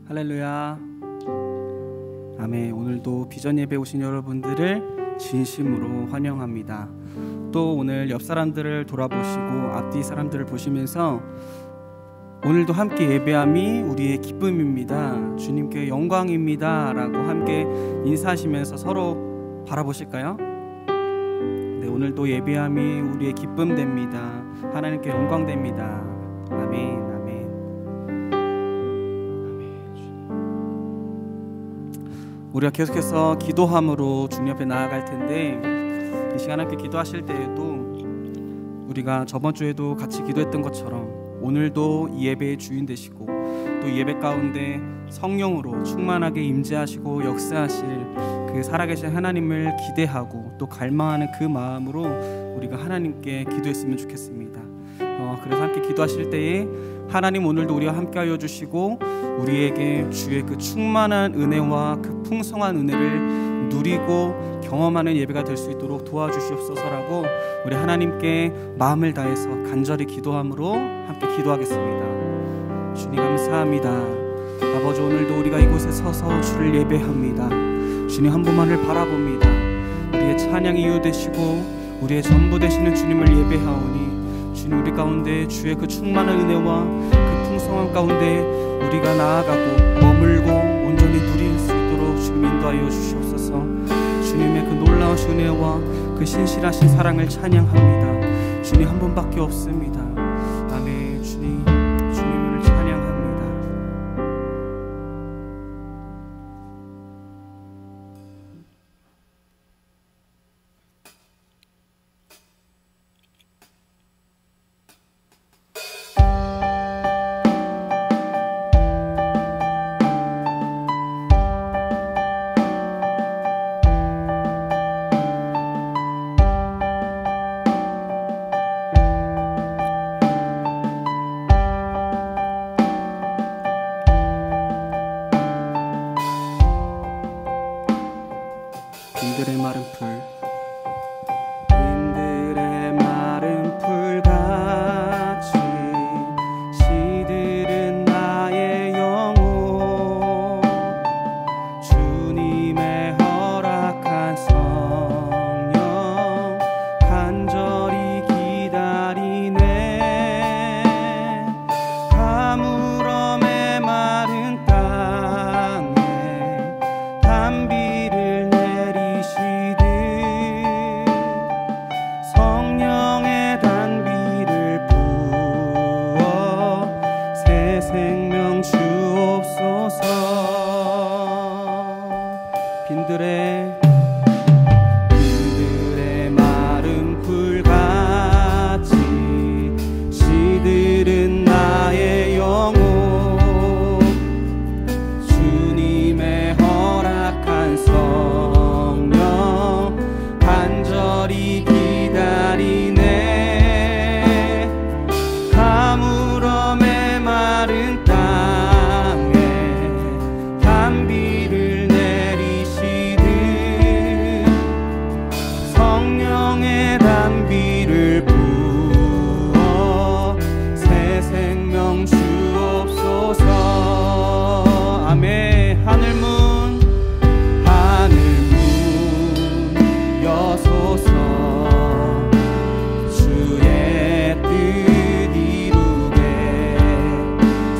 할렐루야. 아멘. 오늘도 비전 예배 오신 여러분들을 진심으로 환영합니다. 또 오늘 옆 사람들을 돌아보시고 앞뒤 사람들을 보시면서 오늘도 함께 예배함이 우리의 기쁨입니다, 주님께 영광입니다 라고 함께 인사하시면서 서로 바라보실까요? 네, 오늘도 예배함이 우리의 기쁨 됩니다. 하나님께 영광 됩니다. 아멘. 아멘. 우리가 계속해서 기도함으로 주님 앞에 나아갈 텐데, 이 시간 함께 기도하실 때에도 우리가 저번 주에도 같이 기도했던 것처럼 오늘도 이 예배의 주인 되시고 또 이 예배 가운데 성령으로 충만하게 임재하시고 역사하실 그 살아계신 하나님을 기대하고 또 갈망하는 그 마음으로 우리가 하나님께 기도했으면 좋겠습니다. 그래서 함께 기도하실 때에 하나님 오늘도 우리와 함께하여 주시고 우리에게 주의 그 충만한 은혜와 그 풍성한 은혜를 누리고 경험하는 예배가 될 수 있도록 도와주시옵소서라고 우리 하나님께 마음을 다해서 간절히 기도함으로 함께 기도하겠습니다. 주님 감사합니다. 아버지, 오늘도 우리가 이곳에 서서 주를 예배합니다. 주님 한 분만을 바라봅니다. 우리의 찬양이 이유 되시고 우리의 전부 되시는 주님을 예배하오니 주님, 우리 가운데 주의 그 충만한 은혜와 그 풍성함 가운데 우리가 나아가고 머물고 온전히 누릴 수 있도록 주님 인도하여 주시옵소서. 주님의 그 놀라우신 은혜와 그 신실하신 사랑을 찬양합니다. 주님 한 분밖에 없습니다. 아멘. 주님을 찬양합니다. 빈들의 마른 풀, 빈들의 마른 풀 같이 시들은 나의 영혼, 주님의 허락한 성령 간절히 기다리네. 가물어 메마른 땅에 단비를 성령의 단비를 부어 새 생명 주옵소서. 빈들의 마른 풀같이 시들은 나의 영혼, 주님의 허락한 성령 간절히 기다리네. 가물어 메마른 땅에 단비를 내리시듯 성령의 단비를 부어 새 생명 주옵소서. 아멘. 하늘문 여소서. 주의 뜻 이루게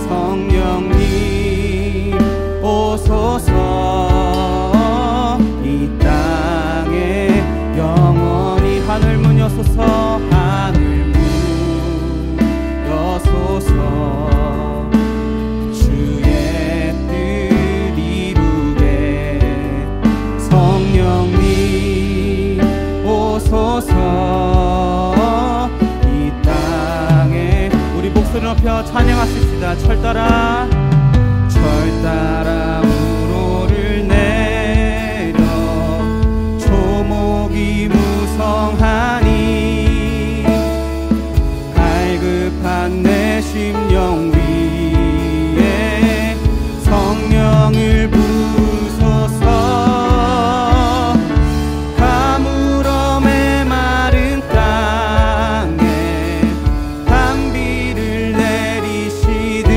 성령님 오소서. 이 땅에 영원히 하늘문 여소서. 하늘문 여소서. 주의 뜻 이루게 성령님 오소서. 이 땅에 우리 목소리 높여 찬양하십시다. 철 따라 우로를 내려 조목이 무성하니 갈급한 내 심령 위에 성령을 부소서. 가물어 메마른 땅에 단비를 내리시듯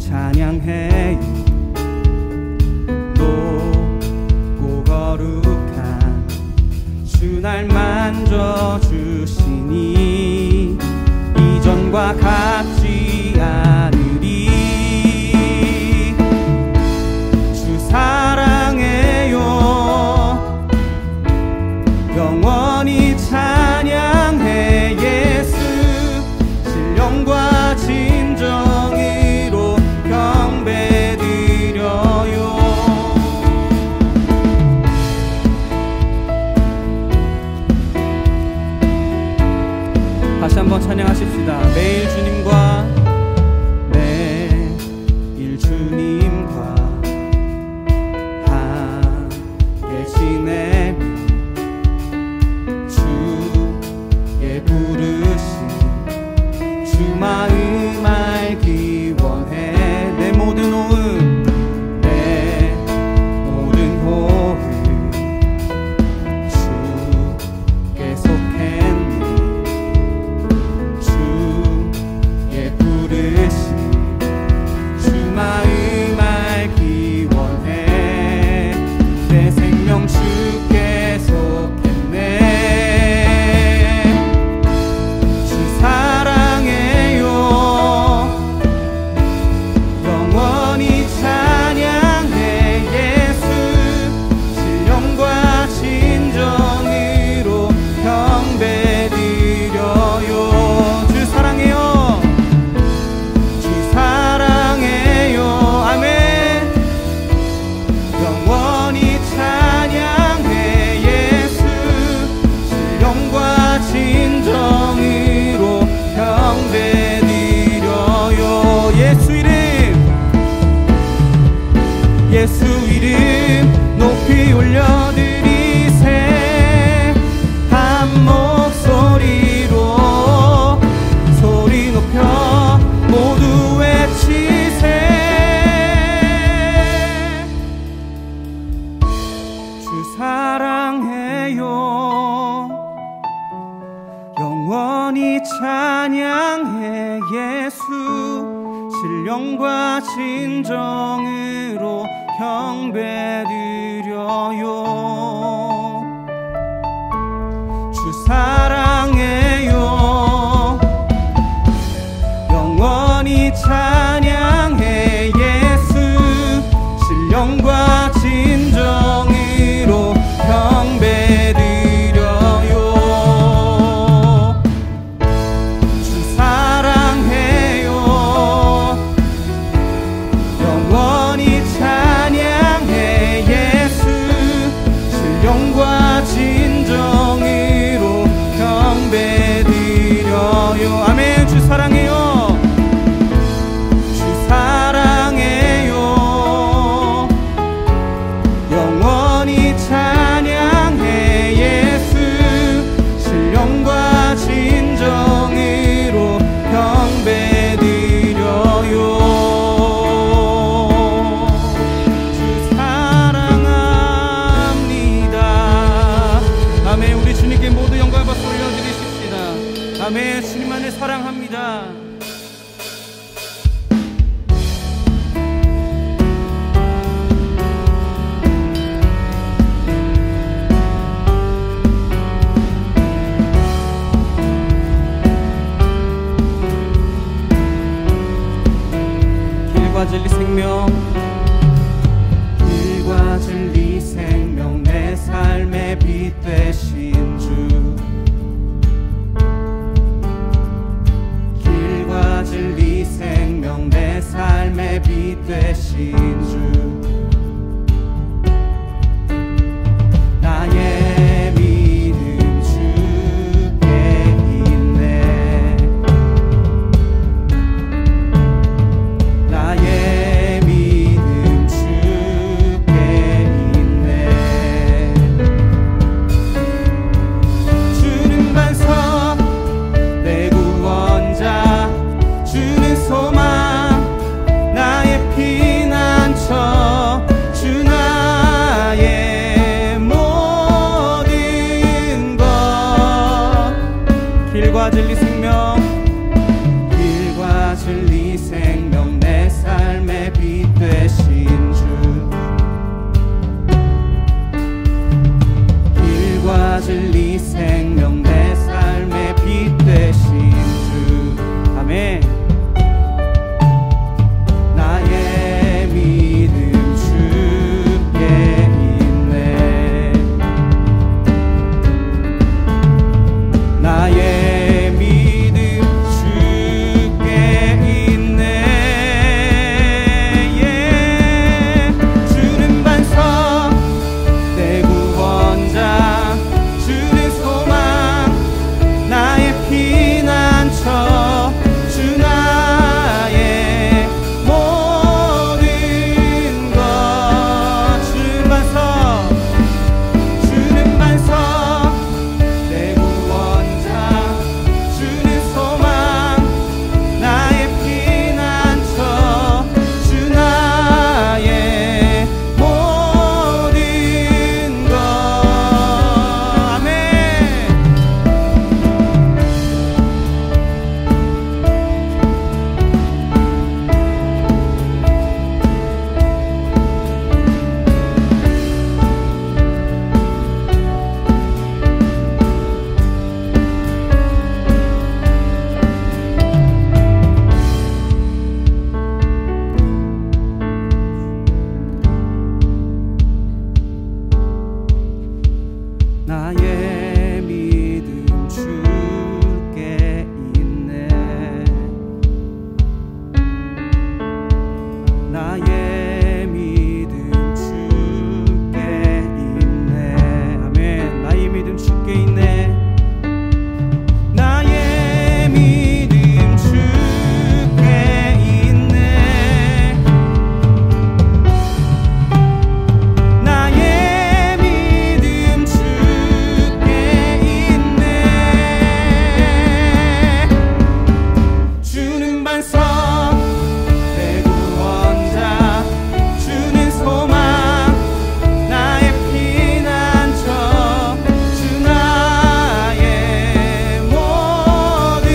찬양해요. 신령과 진정으로 경배드려요. 주 사랑해요. 영원히 찬양해 예수. 신령과 진정으로 경배드려요. 주 사랑해요. 영원히 찬양해 예수. 신령과 진정으로 경배드려요. 아멘. 주 사랑해요. 주 사랑해요. 영원히 찬양해 예수. 신령과 진정으로 경배드려요. 주 사랑합니다. 아멘. 우리 주님께 모두 영광을 받고 올려드리십시다. 아멘. 주님만을 사랑합니다. 길과 진리 생명, 길과 진리 생명, 내 삶의 빛 되신 주. 길과 진리 생명, 내 삶의 빛 되신 주. 나의 믿음 주께 있네. 나의 믿음 주께 있네. 주는 반석 내 구원자, 주는 소망 나의 피난처. 주 나의 모든 것. 길과 진리 생명, 길과 진리 생명, 내 삶의 빛 되신 주. 길과 진리 생명, 내 삶의 빛 되신 주. 아멘. 나의 믿음 주께 있네. 나의 믿음 주께 있네. 예. 주는 반석 내 구원자, 주는 소망 나의 피난처. 주 나의 모든 것. 주는 반석, 주는 반석 내 구원자, 주는 소망 나의 피난처. 주 나의 모든 것. 아멘. 나의 믿음 주께 있네. 나의 믿음 주께 있네. 아멘. 나의 믿음 주께 있네. 나의 믿음 주께 있네. 나의 믿음 주께 있네. 주는 반석 내 구원자, 주는 소망 나의 피난처. 주 나의 모든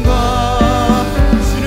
것. 주는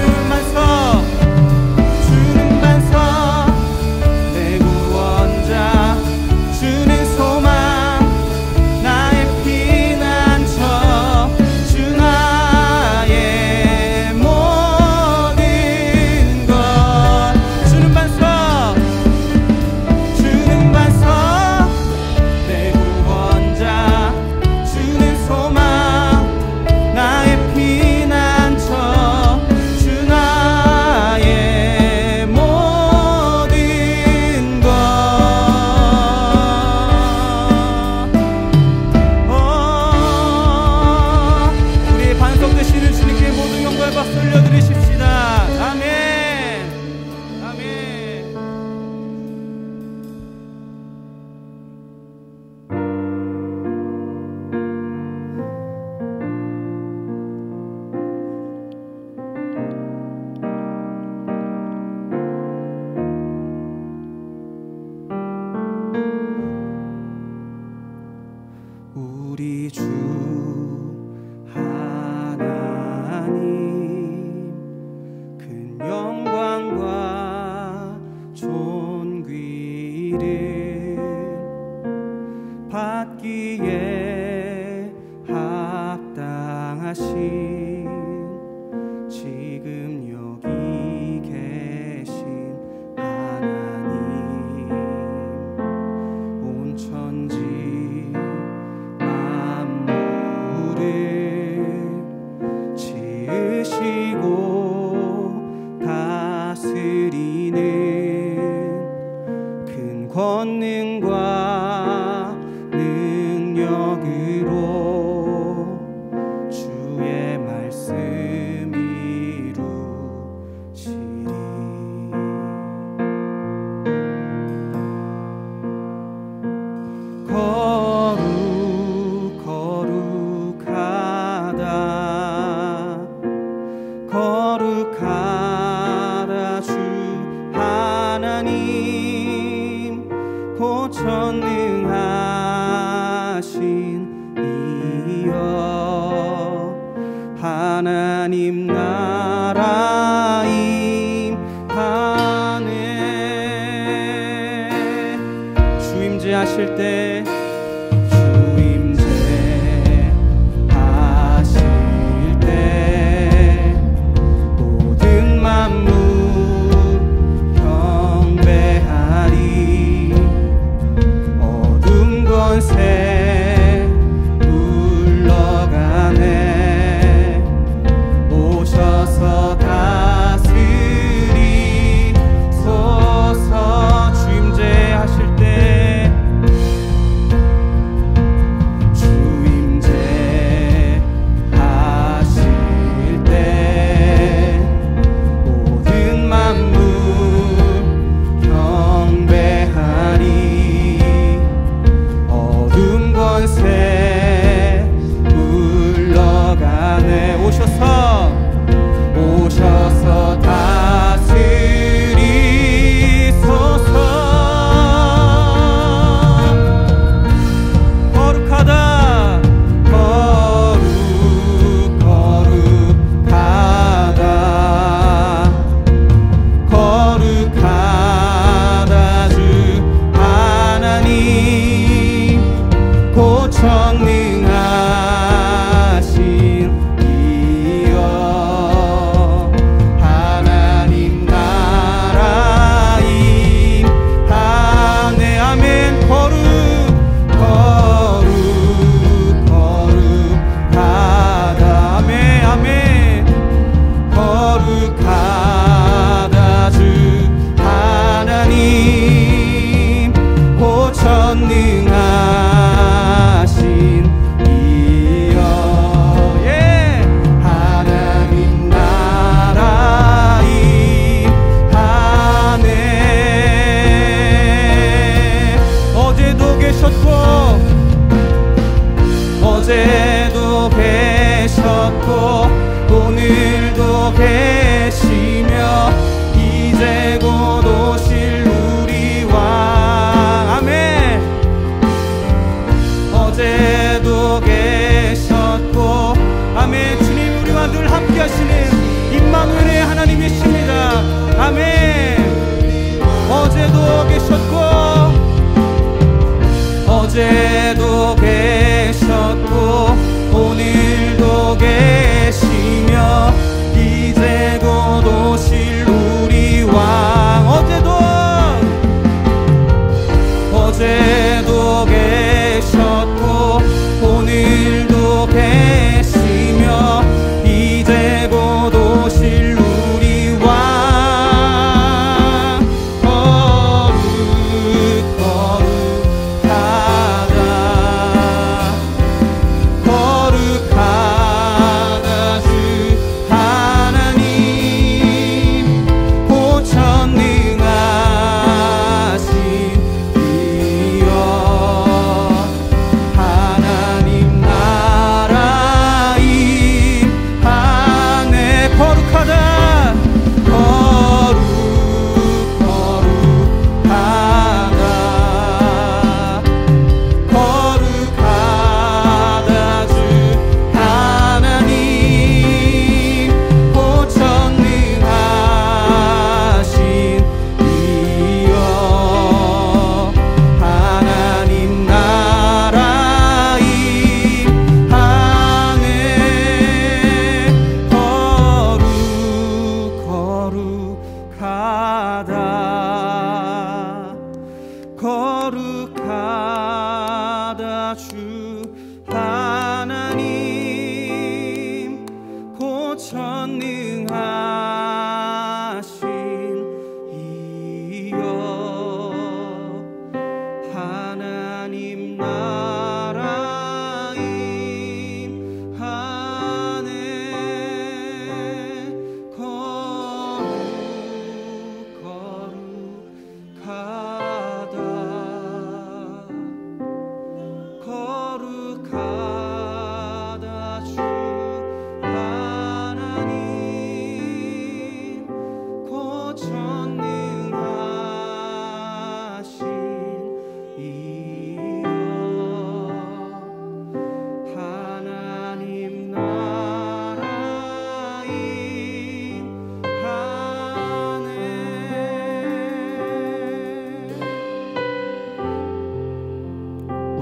영광과 존귀를 받기에 합당하신 지금 여기 계신 하나님, 온 천지 만물을 지으시고 다스리는 큰 권능과 능력으로 주의 말씀 이루시리. 거룩하다 주 하나님, 곧 전능하신 이여, 하나님 나라 임하네. 주 임재하실 때 새 물러가네. 오셔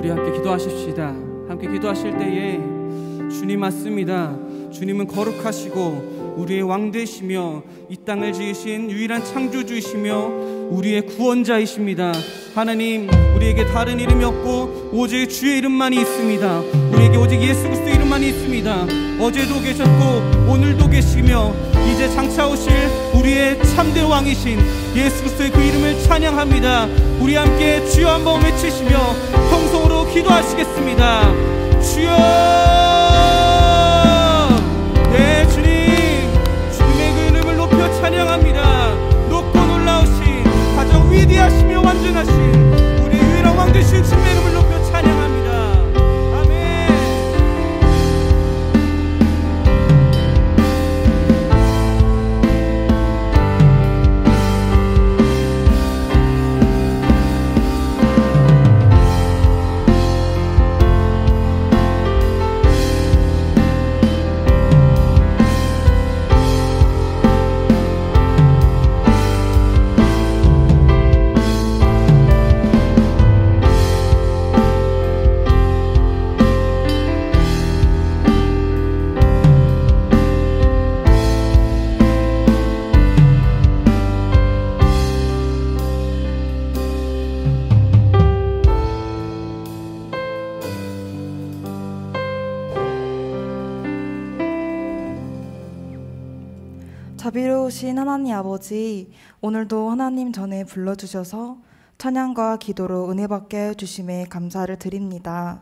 우리 함께 기도하십시다. 함께 기도하실 때에 주님 맞습니다. 주님은 거룩하시고 우리의 왕 되시며 이 땅을 지으신 유일한 창조주이시며 우리의 구원자이십니다. 하나님, 우리에게 다른 이름이 없고 오직 주의 이름만이 있습니다. 우리에게 오직 예수 그리스도 이름만이 있습니다. 어제도 계셨고 오늘도 계시며 이제 장차 오실 우리의 참된 왕이신 예수 그리스도의 그 이름을 찬양합니다. 우리 함께 주여 한번 외치시며 통성으로 기도하시겠습니다. 주여! 네, 주님의 그 이름을 높여 찬양합니다. 높고 놀라우신 가장 위대하시며 완전하신 우리 유일한 왕 되신 주님의 이름을 높여 찬양합니다. 아멘. 자비로우신 하나님 아버지, 오늘도 하나님 전에 불러주셔서 찬양과 기도로 은혜 받게 해주심에 감사를 드립니다.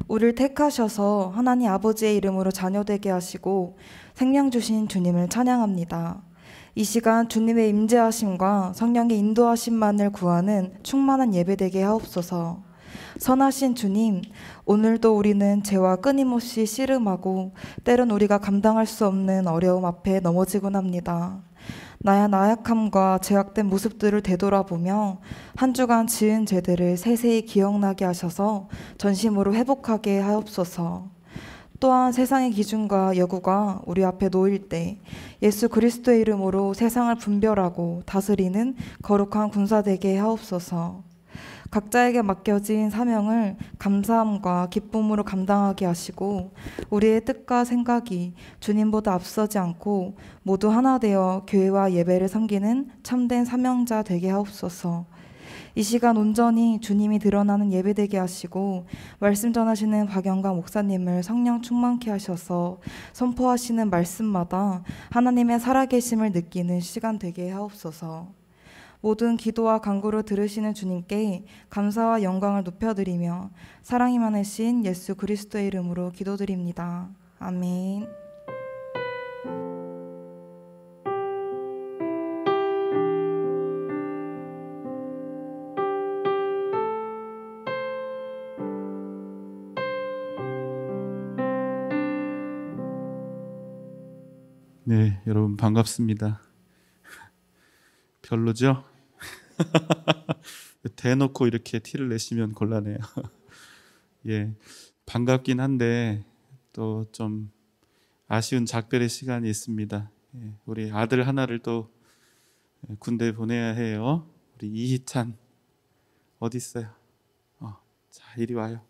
우리를 택하셔서 하나님 아버지의 이름으로 자녀되게 하시고 생명 주신 주님을 찬양합니다. 이 시간 주님의 임재하심과 성령의 인도하심만을 구하는 충만한 예배되게 하옵소서. 선하신 주님, 오늘도 우리는 죄와 끊임없이 씨름하고 때론 우리가 감당할 수 없는 어려움 앞에 넘어지곤 합니다. 나의 나약함과 죄악된 모습들을 되돌아보며 한 주간 지은 죄들을 세세히 기억나게 하셔서 전심으로 회복하게 하옵소서. 또한 세상의 기준과 여구가 우리 앞에 놓일 때 예수 그리스도의 이름으로 세상을 분별하고 다스리는 거룩한 군사 되게 하옵소서. 각자에게 맡겨진 사명을 감사함과 기쁨으로 감당하게 하시고 우리의 뜻과 생각이 주님보다 앞서지 않고 모두 하나 되어 교회와 예배를 섬기는 참된 사명자 되게 하옵소서. 이 시간 온전히 주님이 드러나는 예배되게 하시고 말씀 전하시는 박영감 목사님을 성령 충만케 하셔서 선포하시는 말씀마다 하나님의 살아계심을 느끼는 시간 되게 하옵소서. 모든 기도와 간구를 들으시는 주님께 감사와 영광을 높여드리며 사랑이 많으신 예수 그리스도의 이름으로 기도드립니다. 아멘. 네, 여러분 반갑습니다. 별로죠? 대놓고 이렇게 티를 내시면 곤란해요. 예, 반갑긴 한데 또 좀 아쉬운 작별의 시간이 있습니다. 예, 우리 아들 하나를 또 군대 보내야 해요. 우리 이희찬 어디 있어요? 자, 이리 와요.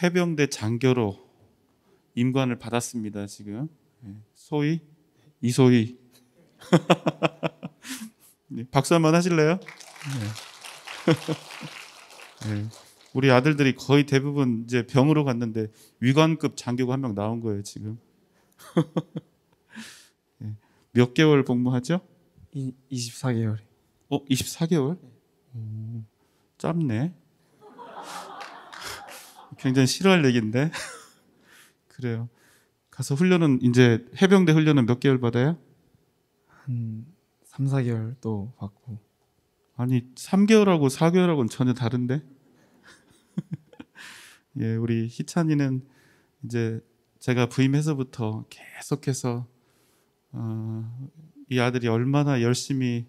해병대 장교로 임관을 받았습니다. 지금 소위 이소희. 네, 박수 한번 하실래요? 네. 네. 우리 아들들이 거의 대부분 이제 병으로 갔는데 위관급 장교가 한 명 나온 거예요 지금. 네. 몇 개월 복무하죠? 24개월. 24개월? 짧네. 굉장히 싫어할 얘기인데. 그래요. 가서 훈련은 이제 해병대 훈련은 몇 개월 받아요? 한 3, 4개월 또 받고. 아니 3개월하고 4개월하고는 전혀 다른데. 예, 우리 희찬이는 이제 제가 부임해서부터 계속해서 이 아들이 얼마나 열심히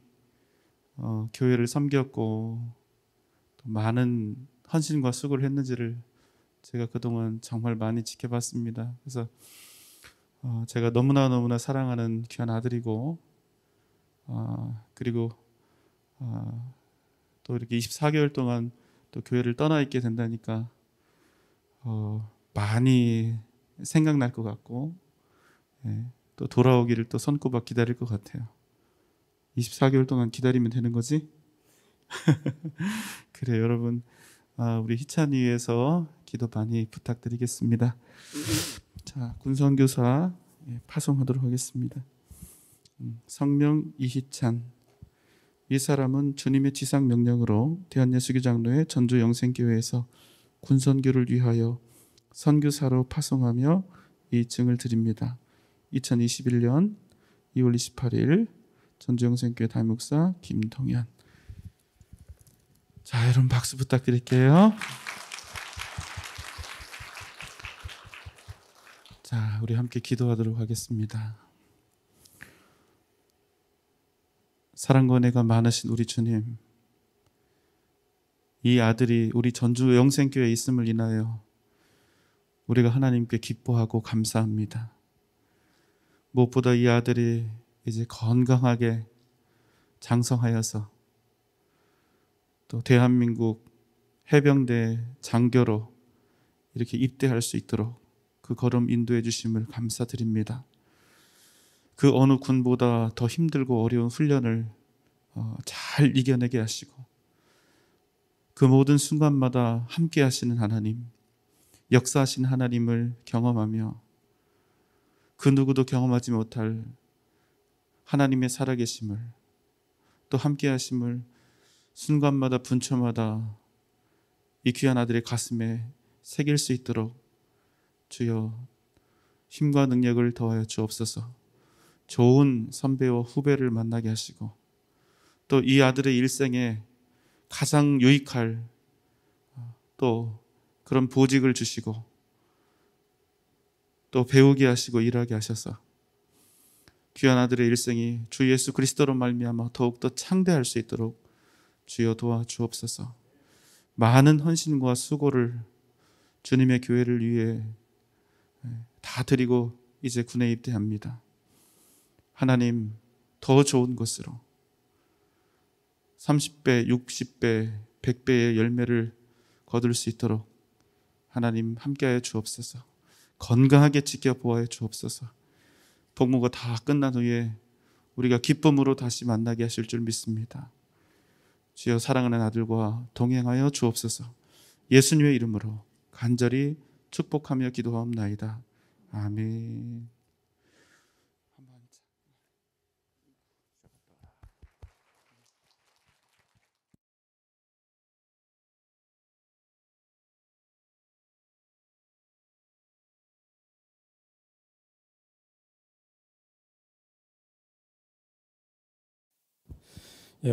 교회를 섬겼고 또 많은 헌신과 수고를 했는지를 제가 그동안 정말 많이 지켜봤습니다. 그래서 제가 너무나 사랑하는 귀한 아들이고 그리고 또 이렇게 24개월 동안 또 교회를 떠나 있게 된다니까 많이 생각날 것 같고 또 돌아오기를 또 손꼽아 기다릴 것 같아요. 24개월 동안 기다리면 되는 거지? 그래 여러분 우리 희찬이 위해서 기도 많이 부탁드리겠습니다. 자, 군선교사 파송하도록 하겠습니다. 성명 이희찬. 이 사람은 주님의 지상 명령으로 대한예수교장로회 전주영생교회에서 군선교를 위하여 선교사로 파송하며 이 증을 드립니다. 2021년 2월 28일 전주영생교회 담임목사 김동현. 자, 여러분 박수 부탁드릴게요. 자, 우리 함께 기도하도록 하겠습니다. 사랑과 은혜가 많으신 우리 주님, 이 아들이 우리 전주 영생교회에 있음을 인하여 우리가 하나님께 기뻐하고 감사합니다. 무엇보다 이 아들이 이제 건강하게 장성하여서 또 대한민국 해병대 장교로 이렇게 입대할 수 있도록 그 걸음 인도해 주심을 감사드립니다. 그 어느 군보다 더 힘들고 어려운 훈련을 잘 이겨내게 하시고 그 모든 순간마다 함께 하시는 하나님, 역사하신 하나님을 경험하며 그 누구도 경험하지 못할 하나님의 살아계심을 또 함께 하심을 순간마다 분초마다 이 귀한 아들의 가슴에 새길 수 있도록 주여 힘과 능력을 더하여 주옵소서. 좋은 선배와 후배를 만나게 하시고 또 이 아들의 일생에 가장 유익할 또 그런 보직을 주시고 또 배우게 하시고 일하게 하셔서 귀한 아들의 일생이 주 예수 그리스도로 말미암아 더욱더 창대할 수 있도록 주여 도와주옵소서. 많은 헌신과 수고를 주님의 교회를 위해 다 드리고 이제 군에 입대합니다. 하나님, 더 좋은 것으로 30배, 60배, 100배의 열매를 거둘 수 있도록 하나님 함께하여 주옵소서. 건강하게 지켜보아야 주옵소서. 복무가 다 끝난 후에 우리가 기쁨으로 다시 만나게 하실 줄 믿습니다. 주여 사랑하는 아들과 동행하여 주옵소서. 예수님의 이름으로 간절히 축복하며 기도하옵나이다. 아멘.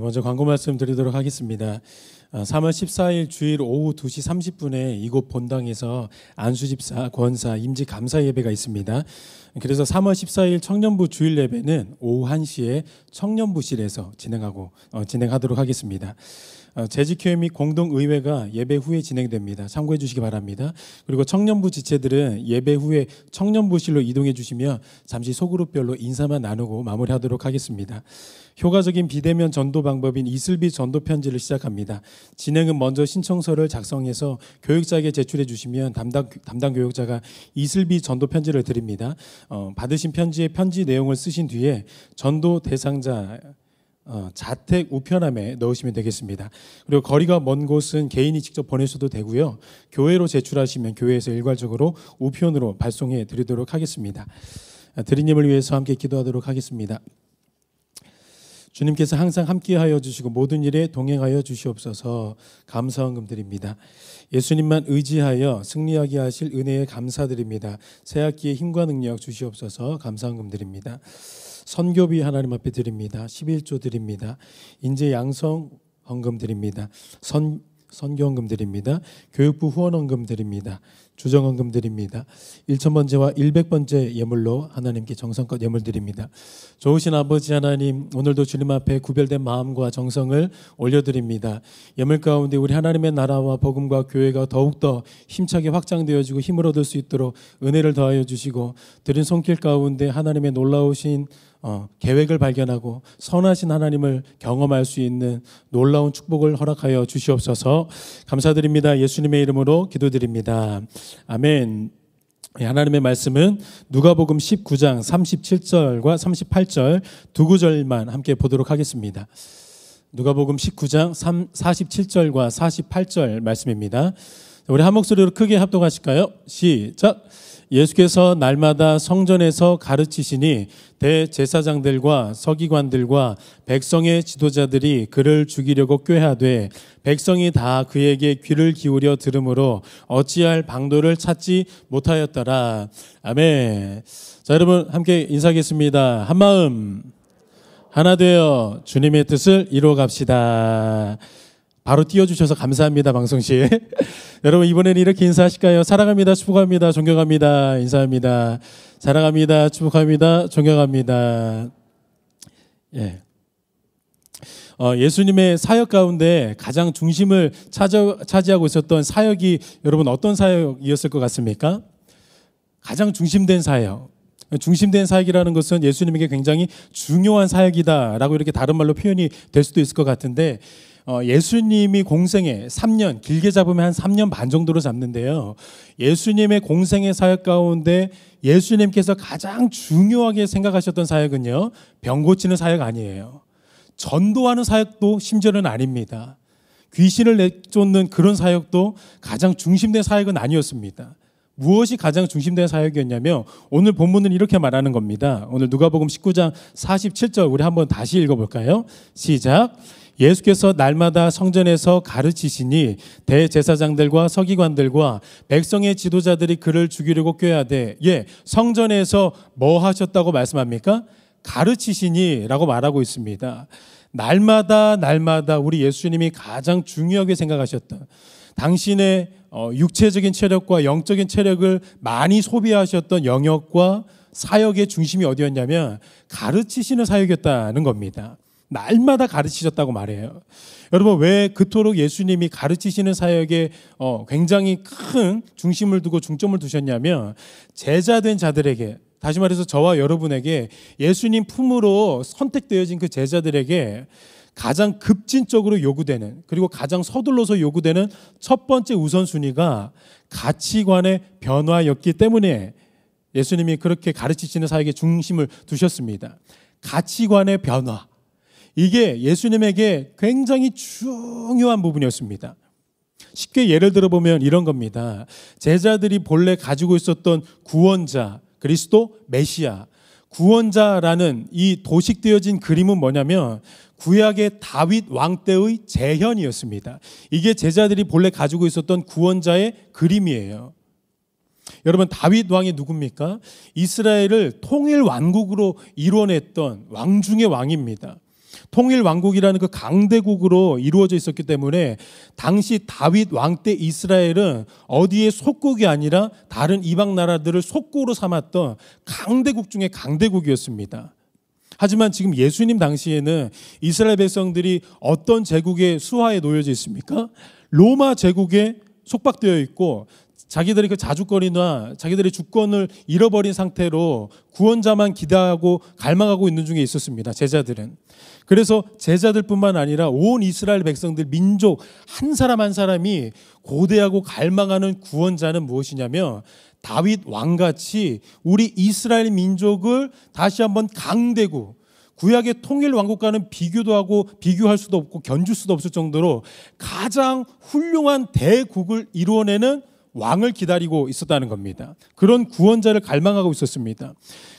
먼저 광고 말씀 드리도록 하겠습니다. 3월 14일 주일 오후 2시 30분에 이곳 본당에서 안수집사, 권사, 임직 감사 예배가 있습니다. 그래서 3월 14일 청년부 주일 예배는 오후 1시에 청년부실에서 진행하도록 하겠습니다. 재직회의 및 공동의회가 예배 후에 진행됩니다. 참고해 주시기 바랍니다. 그리고 청년부 지체들은 예배 후에 청년부실로 이동해 주시면 잠시 소그룹별로 인사만 나누고 마무리하도록 하겠습니다. 효과적인 비대면 전도 방법인 이슬비 전도 편지를 시작합니다. 진행은 먼저 신청서를 작성해서 교육자에게 제출해 주시면 담당 교육자가 이슬비 전도 편지를 드립니다. 받으신 편지의 편지 내용을 쓰신 뒤에 전도 대상자 자택 우편함에 넣으시면 되겠습니다. 그리고 거리가 먼 곳은 개인이 직접 보내셔도 되고요. 교회로 제출하시면 교회에서 일괄적으로 우편으로 발송해 드리도록 하겠습니다. 드리님을 위해서 함께 기도하도록 하겠습니다. 주님께서 항상 함께하여 주시고 모든 일에 동행하여 주시옵소서. 감사헌금 드립니다. 예수님만 의지하여 승리하게 하실 은혜에 감사드립니다. 새학기에 힘과 능력 주시옵소서. 감사헌금 드립니다. 선교비 하나님 앞에 드립니다. 11조 드립니다. 인재 양성 헌금 드립니다. 선교헌금 드립니다. 교육부 후원헌금 드립니다. 주정헌금 드립니다. 1000번째와 100번째 예물로 하나님께 정성껏 예물 드립니다. 좋으신 아버지 하나님, 오늘도 주님 앞에 구별된 마음과 정성을 올려드립니다. 예물 가운데 우리 하나님의 나라와 복음과 교회가 더욱더 힘차게 확장되어지고 힘을 얻을 수 있도록 은혜를 더하여 주시고, 드린 손길 가운데 하나님의 놀라우신 계획을 발견하고 선하신 하나님을 경험할 수 있는 놀라운 축복을 허락하여 주시옵소서. 감사드립니다. 예수님의 이름으로 기도드립니다. 아멘. 하나님의 말씀은 누가복음 19장 37절과 38절 두 구절만 함께 보도록 하겠습니다. 누가복음 19장 47절과 48절 말씀입니다. 우리 한 목소리로 크게 합독하실까요? 시작. 예수께서 날마다 성전에서 가르치시니 대제사장들과 서기관들과 백성의 지도자들이 그를 죽이려고 꾀하되 백성이 다 그에게 귀를 기울여 들으므로 어찌할 방도를 찾지 못하였더라. 아멘. 자, 여러분 함께 인사하겠습니다. 한마음 하나 되어 주님의 뜻을 이루어 갑시다. 바로 띄워주셔서 감사합니다. 방송실 여러분, 이번에는 이렇게 인사하실까요? 사랑합니다, 축복합니다, 존경합니다, 인사합니다. 사랑합니다, 축복합니다, 존경합니다. 예. 예수님의 사역 가운데 가장 중심을 차지하고 있었던 사역이 여러분 어떤 사역이었을 것 같습니까? 가장 중심된 사역. 중심된 사역이라는 것은 예수님에게 굉장히 중요한 사역이다라고 이렇게 다른 말로 표현이 될 수도 있을 것 같은데, 예수님이 공생애 3년, 길게 잡으면 한 3년 반 정도로 잡는데요. 예수님의 공생애 사역 가운데 예수님께서 가장 중요하게 생각하셨던 사역은요, 병 고치는 사역 아니에요. 전도하는 사역도 심지어는 아닙니다. 귀신을 내쫓는 그런 사역도 가장 중심된 사역은 아니었습니다. 무엇이 가장 중심된 사역이었냐면 오늘 본문은 이렇게 말하는 겁니다. 오늘 누가복음 19장 47절 우리 한번 다시 읽어볼까요? 시작. 예수께서 날마다 성전에서 가르치시니 대제사장들과 서기관들과 백성의 지도자들이 그를 죽이려고 꾀하되, 성전에서 뭐 하셨다고 말씀합니까? 가르치시니 라고 말하고 있습니다. 날마다 우리 예수님이 가장 중요하게 생각하셨던, 당신의 육체적인 체력과 영적인 체력을 많이 소비하셨던 영역과 사역의 중심이 어디였냐면 가르치시는 사역이었다는 겁니다. 날마다 가르치셨다고 말해요. 여러분, 왜 그토록 예수님이 가르치시는 사역에 굉장히 큰 중심을 두고 중점을 두셨냐면, 제자된 자들에게, 다시 말해서 저와 여러분에게, 예수님 품으로 선택되어진 그 제자들에게 가장 급진적으로 요구되는, 그리고 가장 서둘러서 요구되는 첫 번째 우선순위가 가치관의 변화였기 때문에 예수님이 그렇게 가르치시는 사역에 중심을 두셨습니다. 가치관의 변화, 이게 예수님에게 굉장히 중요한 부분이었습니다. 쉽게 예를 들어보면 이런 겁니다. 제자들이 본래 가지고 있었던 구원자, 그리스도 메시아, 구원자라는 이 도식되어진 그림은 뭐냐면 구약의 다윗 왕 때의 재현이었습니다. 이게 제자들이 본래 가지고 있었던 구원자의 그림이에요. 여러분, 다윗 왕이 누굽니까? 이스라엘을 통일 왕국으로 이뤄냈던 왕 중의 왕입니다. 통일 왕국이라는 그 강대국으로 이루어져 있었기 때문에 당시 다윗 왕 때 이스라엘은 어디에 속국이 아니라 다른 이방 나라들을 속국으로 삼았던 강대국 중에 강대국이었습니다. 하지만 지금 예수님 당시에는 이스라엘 백성들이 어떤 제국의 수하에 놓여져 있습니까? 로마 제국에 속박되어 있고, 자기들의 그 자주권이나 자기들의 주권을 잃어버린 상태로 구원자만 기대하고 갈망하고 있는 중에 있었습니다. 제자들은. 그래서 제자들뿐만 아니라 온 이스라엘 백성들, 민족 한 사람 한 사람이 고대하고 갈망하는 구원자는 무엇이냐면 다윗 왕같이 우리 이스라엘 민족을 다시 한번 강대국, 구약의 통일 왕국과는 비교도 하고 비교할 수도 없고 견줄 수도 없을 정도로 가장 훌륭한 대국을 이루어내는 왕을 기다리고 있었다는 겁니다. 그런 구원자를 갈망하고 있었습니다.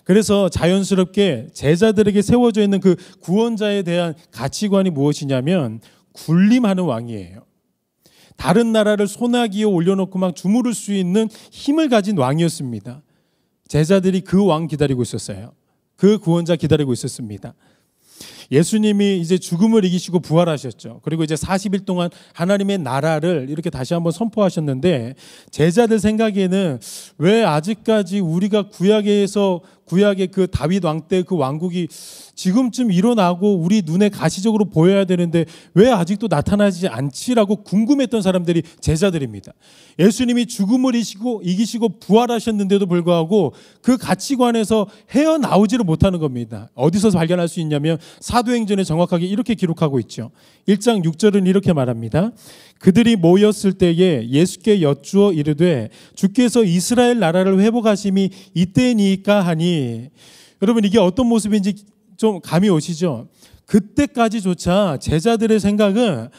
그래서 자연스럽게 제자들에게 세워져 있는 그 구원자에 대한 가치관이 무엇이냐면 군림하는 왕이에요. 다른 나라를 소나기에 올려놓고 막 주무를 수 있는 힘을 가진 왕이었습니다. 제자들이 그 왕 기다리고 있었어요. 그 구원자 기다리고 있었습니다. 예수님이 이제 죽음을 이기시고 부활하셨죠. 그리고 이제 40일 동안 하나님의 나라를 이렇게 다시 한번 선포하셨는데 제자들 생각에는 왜 아직까지 우리가 구약의 그 다윗 왕 때 그 왕국이 지금쯤 일어나고 우리 눈에 가시적으로 보여야 되는데 왜 아직도 나타나지 않지라고 궁금했던 사람들이 제자들입니다. 예수님이 죽음을 이기시고 부활하셨는데도 불구하고 그 가치관에서 헤어나오지를 못하는 겁니다. 어디서 발견할 수 있냐면 사도행전에 정확하게 이렇게 기록하고 있죠. 1장 6절은 이렇게 말합니다. 그들이 모였을 때에 예수께 여쭈어 이르되 주께서 이스라엘 나라를 회복하심이 이때니까 하니, 여러분 이게 어떤 모습인지 좀 감이 오시죠? 그때까지조차 제자들의 생각은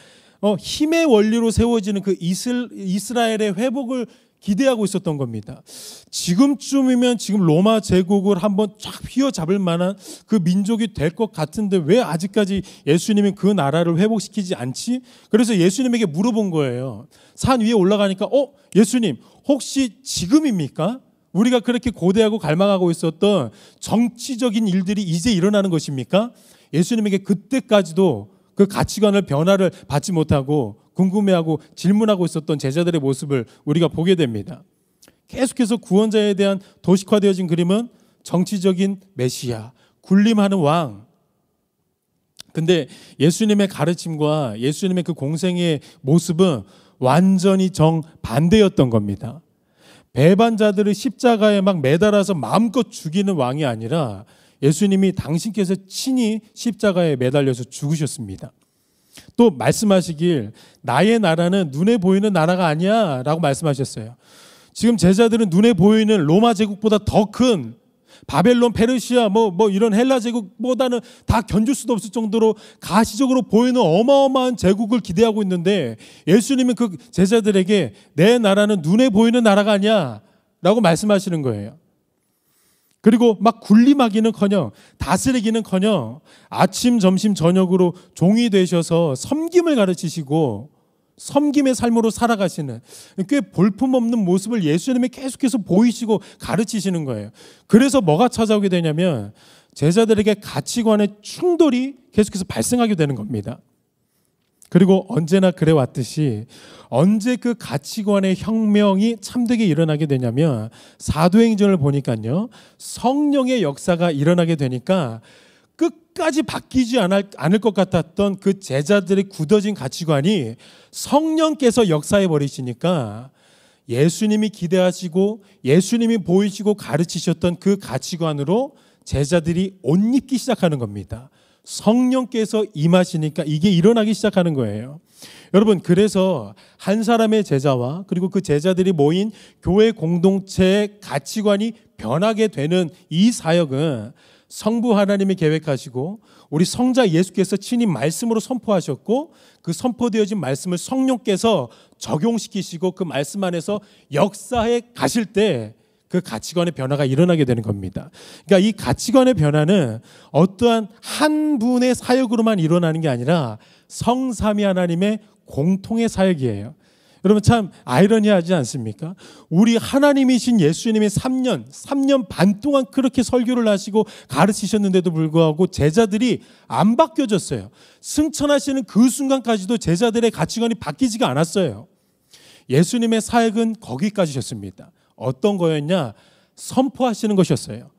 힘의 원리로 세워지는 그 이스라엘의 회복을 기대하고 있었던 겁니다. 지금쯤이면 지금 로마 제국을 한번 쫙 휘어잡을 만한 그 민족이 될 것 같은데 왜 아직까지 예수님이 그 나라를 회복시키지 않지? 그래서 예수님에게 물어본 거예요. 산 위에 올라가니까 예수님 혹시 지금입니까? 우리가 그렇게 고대하고 갈망하고 있었던 정치적인 일들이 이제 일어나는 것입니까? 예수님에게 그때까지도 그 가치관을 변화를 받지 못하고 궁금해하고 질문하고 있었던 제자들의 모습을 우리가 보게 됩니다. 계속해서 구원자에 대한 도식화되어진 그림은 정치적인 메시아, 군림하는 왕. 근데 예수님의 가르침과 예수님의 그 공생의 모습은 완전히 정반대였던 겁니다. 배반자들을 십자가에 막 매달아서 마음껏 죽이는 왕이 아니라 예수님이 당신께서 친히 십자가에 매달려서 죽으셨습니다. 또 말씀하시길 나의 나라는 눈에 보이는 나라가 아니야 라고 말씀하셨어요. 지금 제자들은 눈에 보이는 로마 제국보다 더 큰 바벨론, 페르시아 뭐 이런 헬라 제국보다는 다 견줄 수도 없을 정도로 가시적으로 보이는 어마어마한 제국을 기대하고 있는데 예수님은 그 제자들에게 내 나라는 눈에 보이는 나라가 아니야 라고 말씀하시는 거예요. 그리고 막 군림하기는커녕 다스리기는커녕 아침, 점심, 저녁으로 종이 되셔서 섬김을 가르치시고 섬김의 삶으로 살아가시는 꽤 볼품없는 모습을 예수님이 계속해서 보이시고 가르치시는 거예요. 그래서 뭐가 찾아오게 되냐면 제자들에게 가치관의 충돌이 계속해서 발생하게 되는 겁니다. 그리고 언제나 그래왔듯이 언제 그 가치관의 혁명이 참되게 일어나게 되냐면 사도행전을 보니까요, 성령의 역사가 일어나게 되니까 끝까지 바뀌지 않을 것 같았던 그 제자들의 굳어진 가치관이 성령께서 역사해 버리시니까 예수님이 기대하시고 예수님이 보이시고 가르치셨던 그 가치관으로 제자들이 옷 입기 시작하는 겁니다. 성령께서 임하시니까 이게 일어나기 시작하는 거예요. 여러분, 그래서 한 사람의 제자와 그리고 그 제자들이 모인 교회 공동체의 가치관이 변하게 되는 이 사역은 성부 하나님이 계획하시고 우리 성자 예수께서 친히 말씀으로 선포하셨고 그 선포되어진 말씀을 성령께서 적용시키시고 그 말씀 안에서 역사해 가실 때 그 가치관의 변화가 일어나게 되는 겁니다. 그러니까 이 가치관의 변화는 어떠한 한 분의 사역으로만 일어나는 게 아니라 성삼위 하나님의 공통의 사역이에요. 여러분 참 아이러니하지 않습니까? 우리 하나님이신 예수님이 3년 반 동안 그렇게 설교를 하시고 가르치셨는데도 불구하고 제자들이 안 바뀌어졌어요. 승천하시는 그 순간까지도 제자들의 가치관이 바뀌지가 않았어요. 예수님의 사역은 거기까지셨습니다. 어떤 거였냐? 선포하시는 것이었어요.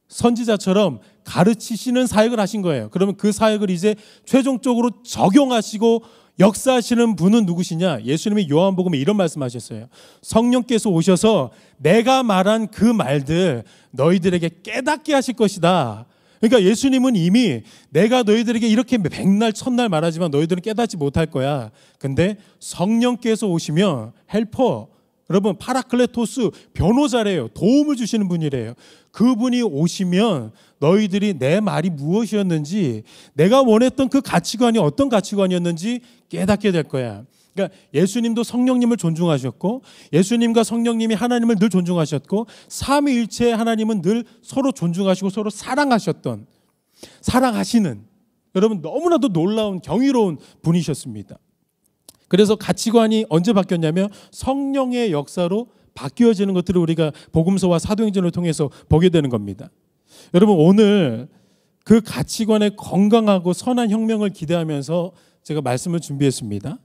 선지자처럼 가르치시는 사역을 하신 거예요. 그러면 그 사역을 이제 최종적으로 적용하시고 역사하시는 분은 누구시냐? 예수님이 요한복음에 이런 말씀하셨어요. 성령께서 오셔서 내가 말한 그 말들 너희들에게 깨닫게 하실 것이다. 그러니까 예수님은 이미 내가 너희들에게 이렇게 백날 천날 말하지만 너희들은 깨닫지 못할 거야. 근데 성령께서 오시면 헬퍼, 여러분 파라클레토스 변호자래요. 도움을 주시는 분이래요. 그분이 오시면 너희들이 내 말이 무엇이었는지 내가 원했던 그 가치관이 어떤 가치관이었는지 깨닫게 될 거야. 그러니까 예수님도 성령님을 존중하셨고 예수님과 성령님이 하나님을 늘 존중하셨고 삼위일체 하나님은 늘 서로 존중하시고 서로 사랑하시는 여러분 너무나도 놀라운 경이로운 분이셨습니다. 그래서 가치관이 언제 바뀌었냐면 성령의 역사로 바뀌어지는 것들을 우리가 복음서와 사도행전을 통해서 보게 되는 겁니다. 여러분 오늘 그 가치관의 건강하고 선한 혁명을 기대하면서 제가 말씀을 준비했습니다.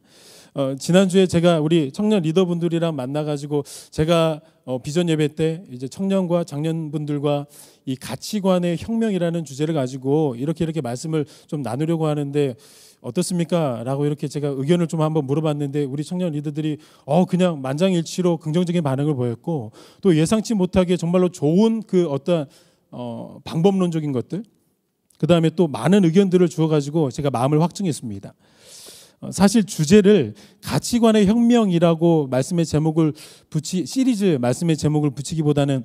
지난주에 제가 우리 청년 리더분들이랑 만나가지고 제가 비전 예배 때 이제 청년과 장년분들과 이 가치관의 혁명이라는 주제를 가지고 이렇게 말씀을 좀 나누려고 하는데 어떻습니까? 라고 이렇게 제가 의견을 좀 한번 물어봤는데 우리 청년 리더들이 그냥 만장일치로 긍정적인 반응을 보였고 또 예상치 못하게 정말로 좋은 그 어떤 방법론적인 것들 그 다음에 또 많은 의견들을 주어가지고 제가 마음을 확증했습니다. 사실 주제를 가치관의 혁명이라고 말씀의 제목을 시리즈 말씀의 제목을 붙이기보다는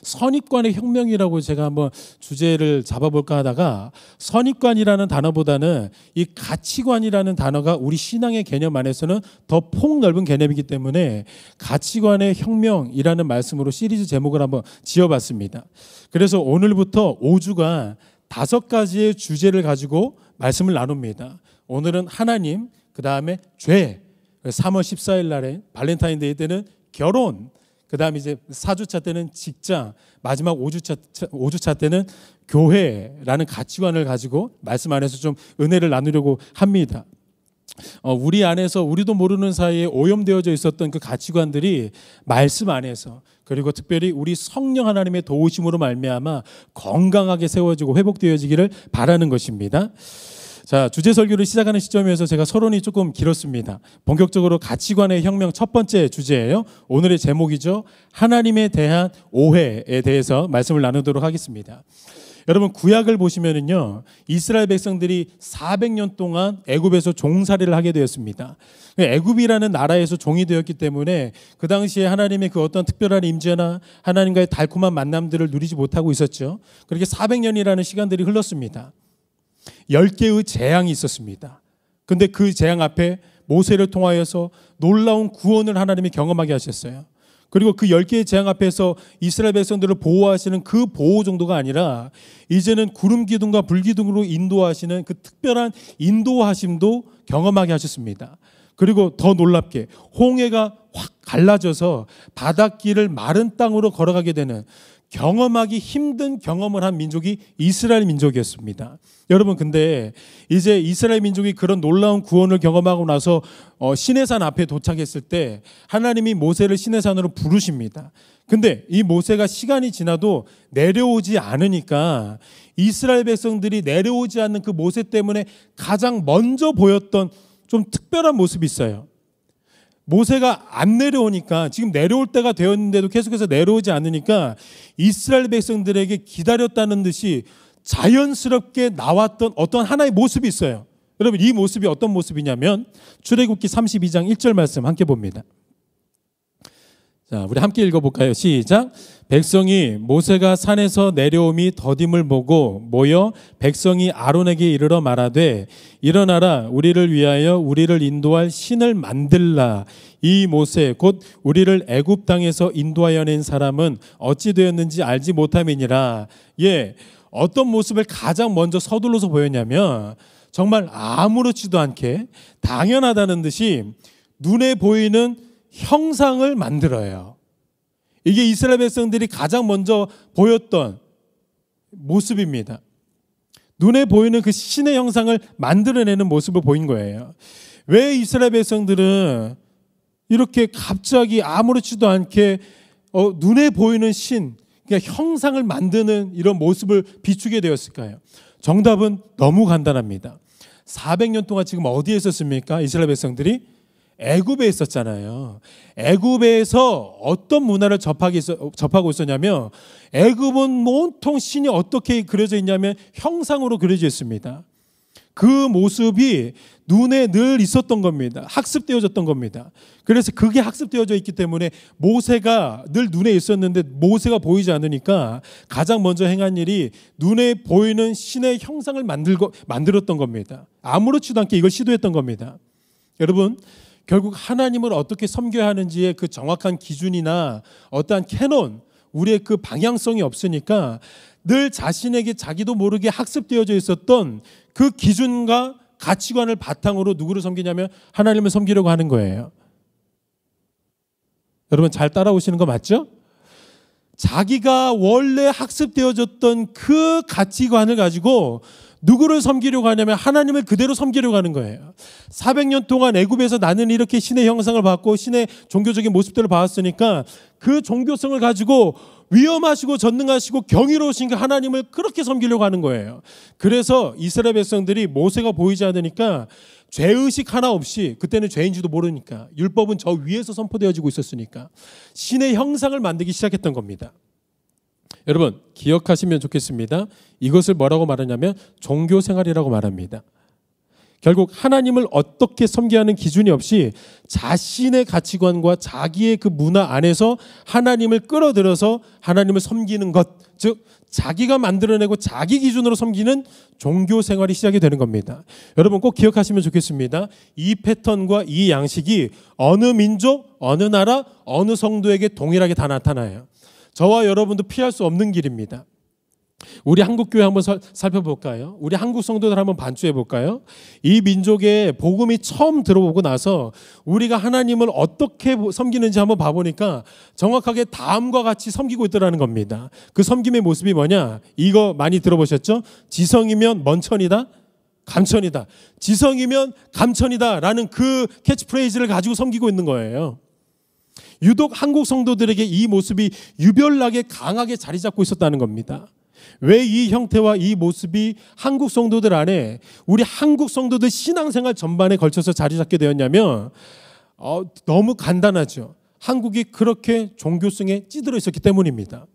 선입관의 혁명이라고 제가 한번 주제를 잡아볼까 하다가 선입관이라는 단어보다는 이 가치관이라는 단어가 우리 신앙의 개념 안에서는 더 폭넓은 개념이기 때문에 가치관의 혁명이라는 말씀으로 시리즈 제목을 한번 지어봤습니다. 그래서 오늘부터 5주간 5가지의 주제를 가지고 말씀을 나눕니다. 오늘은 하나님, 그 다음에 죄, 3월 14일 날에 발렌타인데이 때는 결혼, 그 다음에 이제 4주차 때는 직장, 마지막 5주차 때는 교회라는 가치관을 가지고 말씀 안에서 좀 은혜를 나누려고 합니다. 우리 안에서 우리도 모르는 사이에 오염되어져 있었던 그 가치관들이 말씀 안에서 그리고 특별히 우리 성령 하나님의 도우심으로 말미암아 건강하게 세워지고 회복되어지기를 바라는 것입니다. 자, 주제 설교를 시작하는 시점에서 제가 서론이 조금 길었습니다. 본격적으로 가치관의 혁명 첫 번째 주제예요. 오늘의 제목이죠. 하나님에 대한 오해에 대해서 말씀을 나누도록 하겠습니다. 여러분 구약을 보시면은요, 이스라엘 백성들이 400년 동안 애굽에서 종살이를 하게 되었습니다. 애굽이라는 나라에서 종이 되었기 때문에 그 당시에 하나님의 그 어떤 특별한 임재나 하나님과의 달콤한 만남들을 누리지 못하고 있었죠. 그렇게 400년이라는 시간들이 흘렀습니다. 10개의 재앙이 있었습니다. 근데 그 재앙 앞에 모세를 통하여서 놀라운 구원을 하나님이 경험하게 하셨어요. 그리고 그 10개의 재앙 앞에서 이스라엘 백성들을 보호하시는 그 보호 정도가 아니라 이제는 구름 기둥과 불 기둥으로 인도하시는 그 특별한 인도하심도 경험하게 하셨습니다. 그리고 더 놀랍게 홍해가 확 갈라져서 바닷길을 마른 땅으로 걸어가게 되는 경험하기 힘든 경험을 한 민족이 이스라엘 민족이었습니다. 여러분 근데 이제 이스라엘 민족이 그런 놀라운 구원을 경험하고 나서 시내산 앞에 도착했을 때 하나님이 모세를 시내산으로 부르십니다. 근데 이 모세가 시간이 지나도 내려오지 않으니까 이스라엘 백성들이 내려오지 않는 그 모세 때문에 가장 먼저 보였던 좀 특별한 모습이 있어요. 모세가 안 내려오니까 지금 내려올 때가 되었는데도 계속해서 내려오지 않으니까 이스라엘 백성들에게 기다렸다는 듯이 자연스럽게 나왔던 어떤 하나의 모습이 있어요. 여러분 이 모습이 어떤 모습이냐면 출애굽기 32장 1절 말씀 함께 봅니다. 자, 우리 함께 읽어볼까요? 시작. 백성이 모세가 산에서 내려옴이 더딤을 보고 모여 백성이 아론에게 이르러 말하되 일어나라 우리를 위하여 우리를 인도할 신을 만들라. 이 모세 곧 우리를 애굽 땅에서 인도하여 낸 사람은 어찌 되었는지 알지 못함이니라. 예, 어떤 모습을 가장 먼저 서둘러서 보였냐면 정말 아무렇지도 않게 당연하다는 듯이 눈에 보이는 형상을 만들어요. 이게 이스라엘 백성들이 가장 먼저 보였던 모습입니다. 눈에 보이는 그 신의 형상을 만들어내는 모습을 보인 거예요. 왜 이스라엘 백성들은 이렇게 갑자기 아무렇지도 않게 눈에 보이는 신, 그러니까 형상을 만드는 이런 모습을 비추게 되었을까요? 정답은 너무 간단합니다. 400년 동안 지금 어디에 있었습니까? 이스라엘 백성들이 애굽에 있었잖아요. 애굽에서 어떤 문화를 접하고 있었냐면 애굽은 온통 신이 어떻게 그려져 있냐면 형상으로 그려져 있습니다. 그 모습이 눈에 늘 있었던 겁니다. 학습되어졌던 겁니다. 그래서 그게 학습되어져 있기 때문에 모세가 늘 눈에 있었는데 모세가 보이지 않으니까 가장 먼저 행한 일이 눈에 보이는 신의 형상을 만들었던 겁니다. 아무렇지도 않게 이걸 시도했던 겁니다. 여러분 결국 하나님을 어떻게 섬겨야 하는지의 그 정확한 기준이나 어떠한 캐논, 우리의 그 방향성이 없으니까 늘 자신에게 자기도 모르게 학습되어져 있었던 그 기준과 가치관을 바탕으로 누구를 섬기냐면 하나님을 섬기려고 하는 거예요. 여러분 잘 따라오시는 거 맞죠? 자기가 원래 학습되어졌던 그 가치관을 가지고 누구를 섬기려고 하냐면 하나님을 그대로 섬기려고 하는 거예요. 400년 동안 애굽에서 나는 이렇게 신의 형상을 받고 신의 종교적인 모습들을 봐왔으니까 그 종교성을 가지고 위엄하시고 전능하시고 경이로우신 그 하나님을 그렇게 섬기려고 하는 거예요. 그래서 이스라엘 백성들이 모세가 보이지 않으니까 죄의식 하나 없이, 그때는 죄인지도 모르니까, 율법은 저 위에서 선포되어지고 있었으니까 신의 형상을 만들기 시작했던 겁니다. 여러분 기억하시면 좋겠습니다. 이것을 뭐라고 말하냐면 종교생활이라고 말합니다. 결국 하나님을 어떻게 섬겨야 하는 기준이 없이 자신의 가치관과 자기의 그 문화 안에서 하나님을 끌어들여서 하나님을 섬기는 것, 즉 자기가 만들어내고 자기 기준으로 섬기는 종교생활이 시작이 되는 겁니다. 여러분 꼭 기억하시면 좋겠습니다. 이 패턴과 이 양식이 어느 민족, 어느 나라, 어느 성도에게 동일하게 다 나타나요. 저와 여러분도 피할 수 없는 길입니다. 우리 한국교회 한번 살펴볼까요? 우리 한국 성도들 한번 반추해 볼까요? 이 민족의 복음이 처음 들어오고 나서 우리가 하나님을 어떻게 섬기는지 한번 봐보니까 정확하게 다음과 같이 섬기고 있더라는 겁니다. 그 섬김의 모습이 뭐냐? 이거 많이 들어보셨죠? 지성이면 먼천이다, 감천이다. 지성이면 감천이다 라는 그 캐치프레이즈를 가지고 섬기고 있는 거예요. 유독 한국 성도들에게 이 모습이 유별나게 강하게 자리 잡고 있었다는 겁니다. 왜 이 형태와 이 모습이 한국 성도들 안에, 우리 한국 성도들 신앙생활 전반에 걸쳐서 자리 잡게 되었냐면 너무 간단하죠. 한국이 그렇게 종교성에 찌들어 있었기 때문입니다.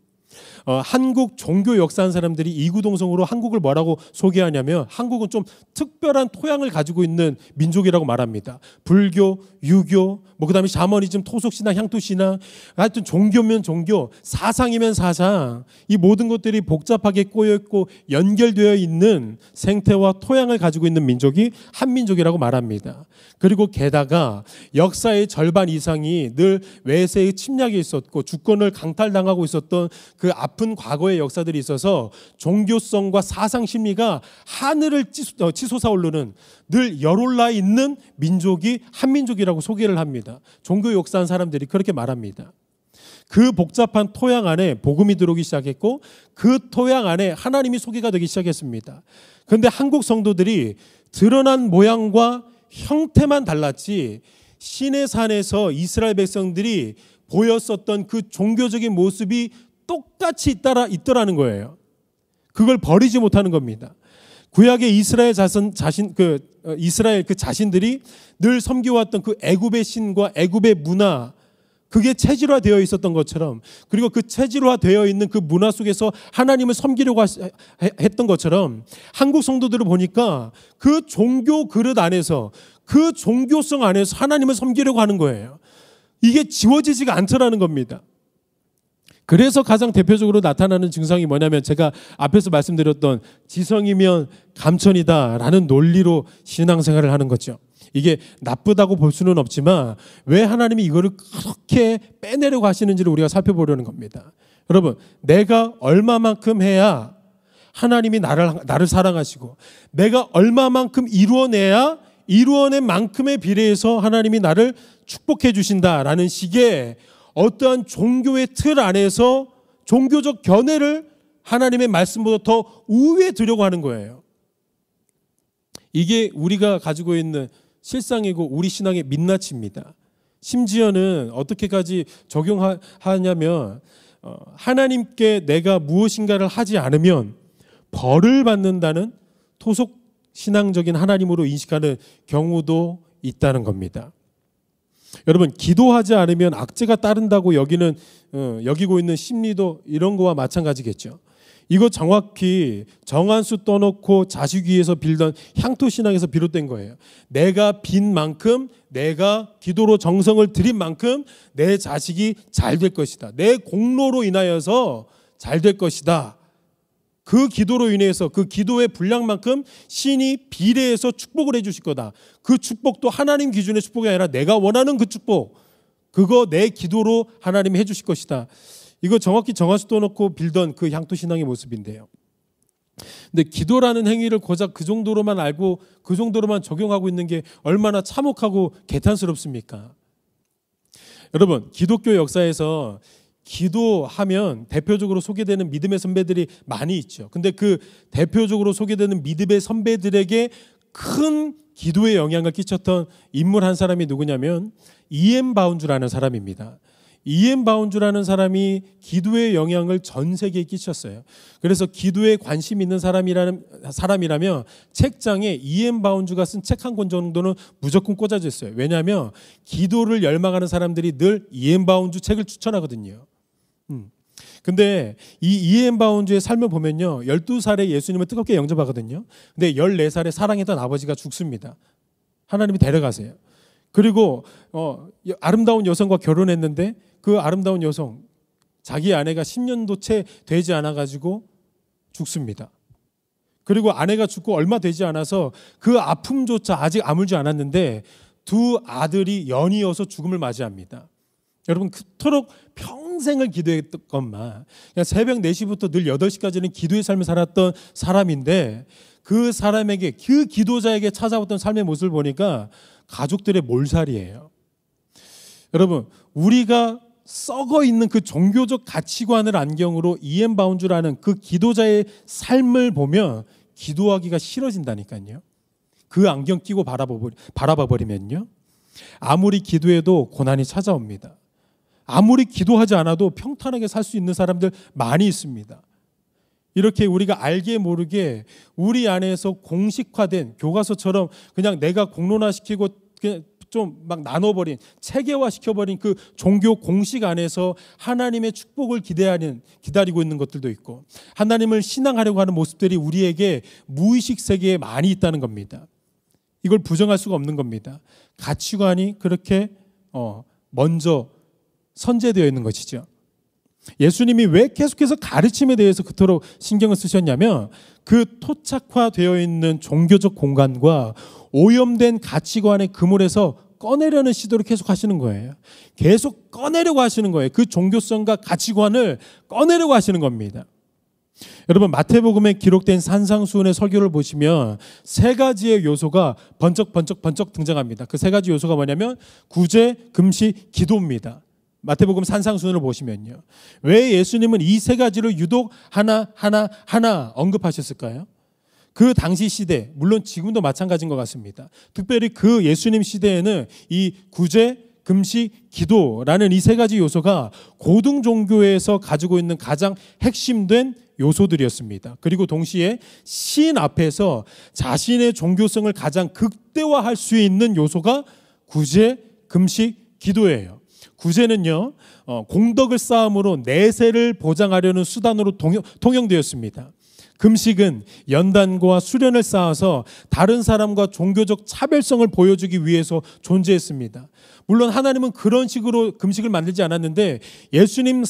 한국 종교 역사한 사람들이 이구동성으로 한국을 뭐라고 소개하냐면 한국은 좀 특별한 토양을 가지고 있는 민족이라고 말합니다. 불교, 유교, 그다음에 샤머니즘, 토속신앙, 향토신앙, 하여튼 종교면 종교, 사상이면 사상, 이 모든 것들이 복잡하게 꼬여있고 연결되어 있는 생태와 토양을 가지고 있는 민족이 한민족이라고 말합니다. 그리고 게다가 역사의 절반 이상이 늘 외세의 침략이 있었고 주권을 강탈당하고 있었던 그 아픈 과거의 역사들이 있어서 종교성과 사상 심리가 하늘을 치솟아 오르는, 늘 열올라 있는 민족이 한민족이라고 소개를 합니다. 종교 역사한 사람들이 그렇게 말합니다. 그 복잡한 토양 안에 복음이 들어오기 시작했고 그 토양 안에 하나님이 소개가 되기 시작했습니다. 그런데 한국 성도들이 드러난 모양과 형태만 달랐지 시내산에서 이스라엘 백성들이 보였었던 그 종교적인 모습이 똑같이 있더라는 거예요. 그걸 버리지 못하는 겁니다. 구약의 이스라엘 이스라엘 그 자신들이 늘 섬겨왔던 그 애굽의 신과 애굽의 문화, 그게 체질화되어 있었던 것처럼, 그리고 그 체질화되어 있는 그 문화 속에서 하나님을 섬기려고 했던 것처럼 한국 성도들을 보니까 그 종교 그릇 안에서, 그 종교성 안에서 하나님을 섬기려고 하는 거예요. 이게 지워지지가 않더라는 겁니다. 그래서 가장 대표적으로 나타나는 증상이 뭐냐면 제가 앞에서 말씀드렸던 지성이면 감천이다라는 논리로 신앙생활을 하는 거죠. 이게 나쁘다고 볼 수는 없지만 왜 하나님이 이거를 그렇게 빼내려고 하시는지를 우리가 살펴보려는 겁니다. 여러분, 내가 얼마만큼 해야 하나님이 나를 사랑하시고 내가 얼마만큼 이루어내야 이루어낸 만큼에 비례해서 하나님이 나를 축복해 주신다라는 식의 어떠한 종교의 틀 안에서 종교적 견해를 하나님의 말씀보다 더 우위에 두려고 하는 거예요. 이게 우리가 가지고 있는 실상이고 우리 신앙의 민낯입니다. 심지어는 어떻게까지 적용하냐면 하나님께 내가 무엇인가를 하지 않으면 벌을 받는다는 토속 신앙적인 하나님으로 인식하는 경우도 있다는 겁니다. 여러분, 기도하지 않으면 악재가 따른다고 여기고 있는 심리도 이런 거와 마찬가지겠죠. 이거 정확히 정한수 떠놓고 자식 위에서 빌던 향토신앙에서 비롯된 거예요. 내가 빈 만큼, 내가 기도로 정성을 들인 만큼 내 자식이 잘 될 것이다. 내 공로로 인하여서 잘 될 것이다. 그 기도로 인해서 그 기도의 분량만큼 신이 비례해서 축복을 해주실 거다. 그 축복도 하나님 기준의 축복이 아니라 내가 원하는 그 축복, 그거 내 기도로 하나님이 해주실 것이다. 이거 정확히 정한수 떠놓고 빌던 그 향토신앙의 모습인데요. 근데 기도라는 행위를 고작 그 정도로만 알고 그 정도로만 적용하고 있는 게 얼마나 참혹하고 개탄스럽습니까? 여러분, 기독교 역사에서 기도하면 대표적으로 소개되는 믿음의 선배들이 많이 있죠. 근데 그 대표적으로 소개되는 믿음의 선배들에게 큰 기도의 영향을 끼쳤던 인물 한 사람이 누구냐면 E.M. 바운주라는 사람입니다. E.M. 바운주라는 사람이 기도의 영향을 전 세계에 끼쳤어요. 그래서 기도에 관심 있는 사람이라면 책장에 E.M. 바운주가 쓴 책 한 권 정도는 무조건 꽂아져 있어요. 왜냐하면 기도를 열망하는 사람들이 늘 E.M. 바운주 책을 추천하거든요. 근데 이 E.M. 바운주의 삶을 보면요, 12살에 예수님을 뜨겁게 영접하거든요. 근데 14살에 사랑했던 아버지가 죽습니다. 하나님이 데려가세요. 그리고 아름다운 여성과 결혼했는데 그 아름다운 여성, 자기 아내가 10년도 채 되지 않아 가지고 죽습니다. 그리고 아내가 죽고 얼마 되지 않아서 그 아픔조차 아직 아물지 않았는데 두 아들이 연이어서 죽음을 맞이합니다. 여러분, 그토록 평생을 기도했건만 그냥 새벽 4시부터 늘 8시까지는 기도의 삶을 살았던 사람인데 그 사람에게, 그 기도자에게 찾아왔던 삶의 모습을 보니까 가족들의 몰살이에요. 여러분, 우리가 썩어 있는 그 종교적 가치관을 안경으로 E.M. 바운주라는 그 기도자의 삶을 보면 기도하기가 싫어진다니까요. 그 안경 끼고 바라봐 버리면요, 아무리 기도해도 고난이 찾아옵니다. 아무리 기도하지 않아도 평탄하게 살 수 있는 사람들 많이 있습니다. 이렇게 우리가 알게 모르게 우리 안에서 공식화된 교과서처럼 그냥 내가 공론화시키고 좀 막 나눠버린, 체계화시켜버린 그 종교 공식 안에서 하나님의 축복을 기다리고 있는 것들도 있고, 하나님을 신앙하려고 하는 모습들이 우리에게 무의식 세계에 많이 있다는 겁니다. 이걸 부정할 수가 없는 겁니다. 가치관이 그렇게 먼저 선제되어 있는 것이죠. 예수님이 왜 계속해서 가르침에 대해서 그토록 신경을 쓰셨냐면 그 토착화되어 있는 종교적 공간과 오염된 가치관의 그물에서 꺼내려는 시도를 계속 하시는 거예요. 계속 꺼내려고 하시는 거예요. 그 종교성과 가치관을 꺼내려고 하시는 겁니다. 여러분, 마태복음에 기록된 산상수훈의 설교를 보시면 세 가지의 요소가 번쩍 등장합니다. 그 세 가지 요소가 뭐냐면 구제, 금식, 기도입니다. 마태복음 산상수훈을 보시면요, 왜 예수님은 이 세 가지를 유독 하나 언급하셨을까요? 그 당시 시대, 물론 지금도 마찬가지인 것 같습니다. 특별히 그 예수님 시대에는 이 구제, 금식, 기도라는 이 세 가지 요소가 고등 종교에서 가지고 있는 가장 핵심된 요소들이었습니다. 그리고 동시에 신 앞에서 자신의 종교성을 가장 극대화할 수 있는 요소가 구제, 금식, 기도예요. 구제는요, 공덕을 쌓음으로 내세를 보장하려는 수단으로 통용되었습니다. 금식은 연단과 수련을 쌓아서 다른 사람과 종교적 차별성을 보여주기 위해서 존재했습니다. 물론 하나님은 그런 식으로 금식을 만들지 않았는데 예수님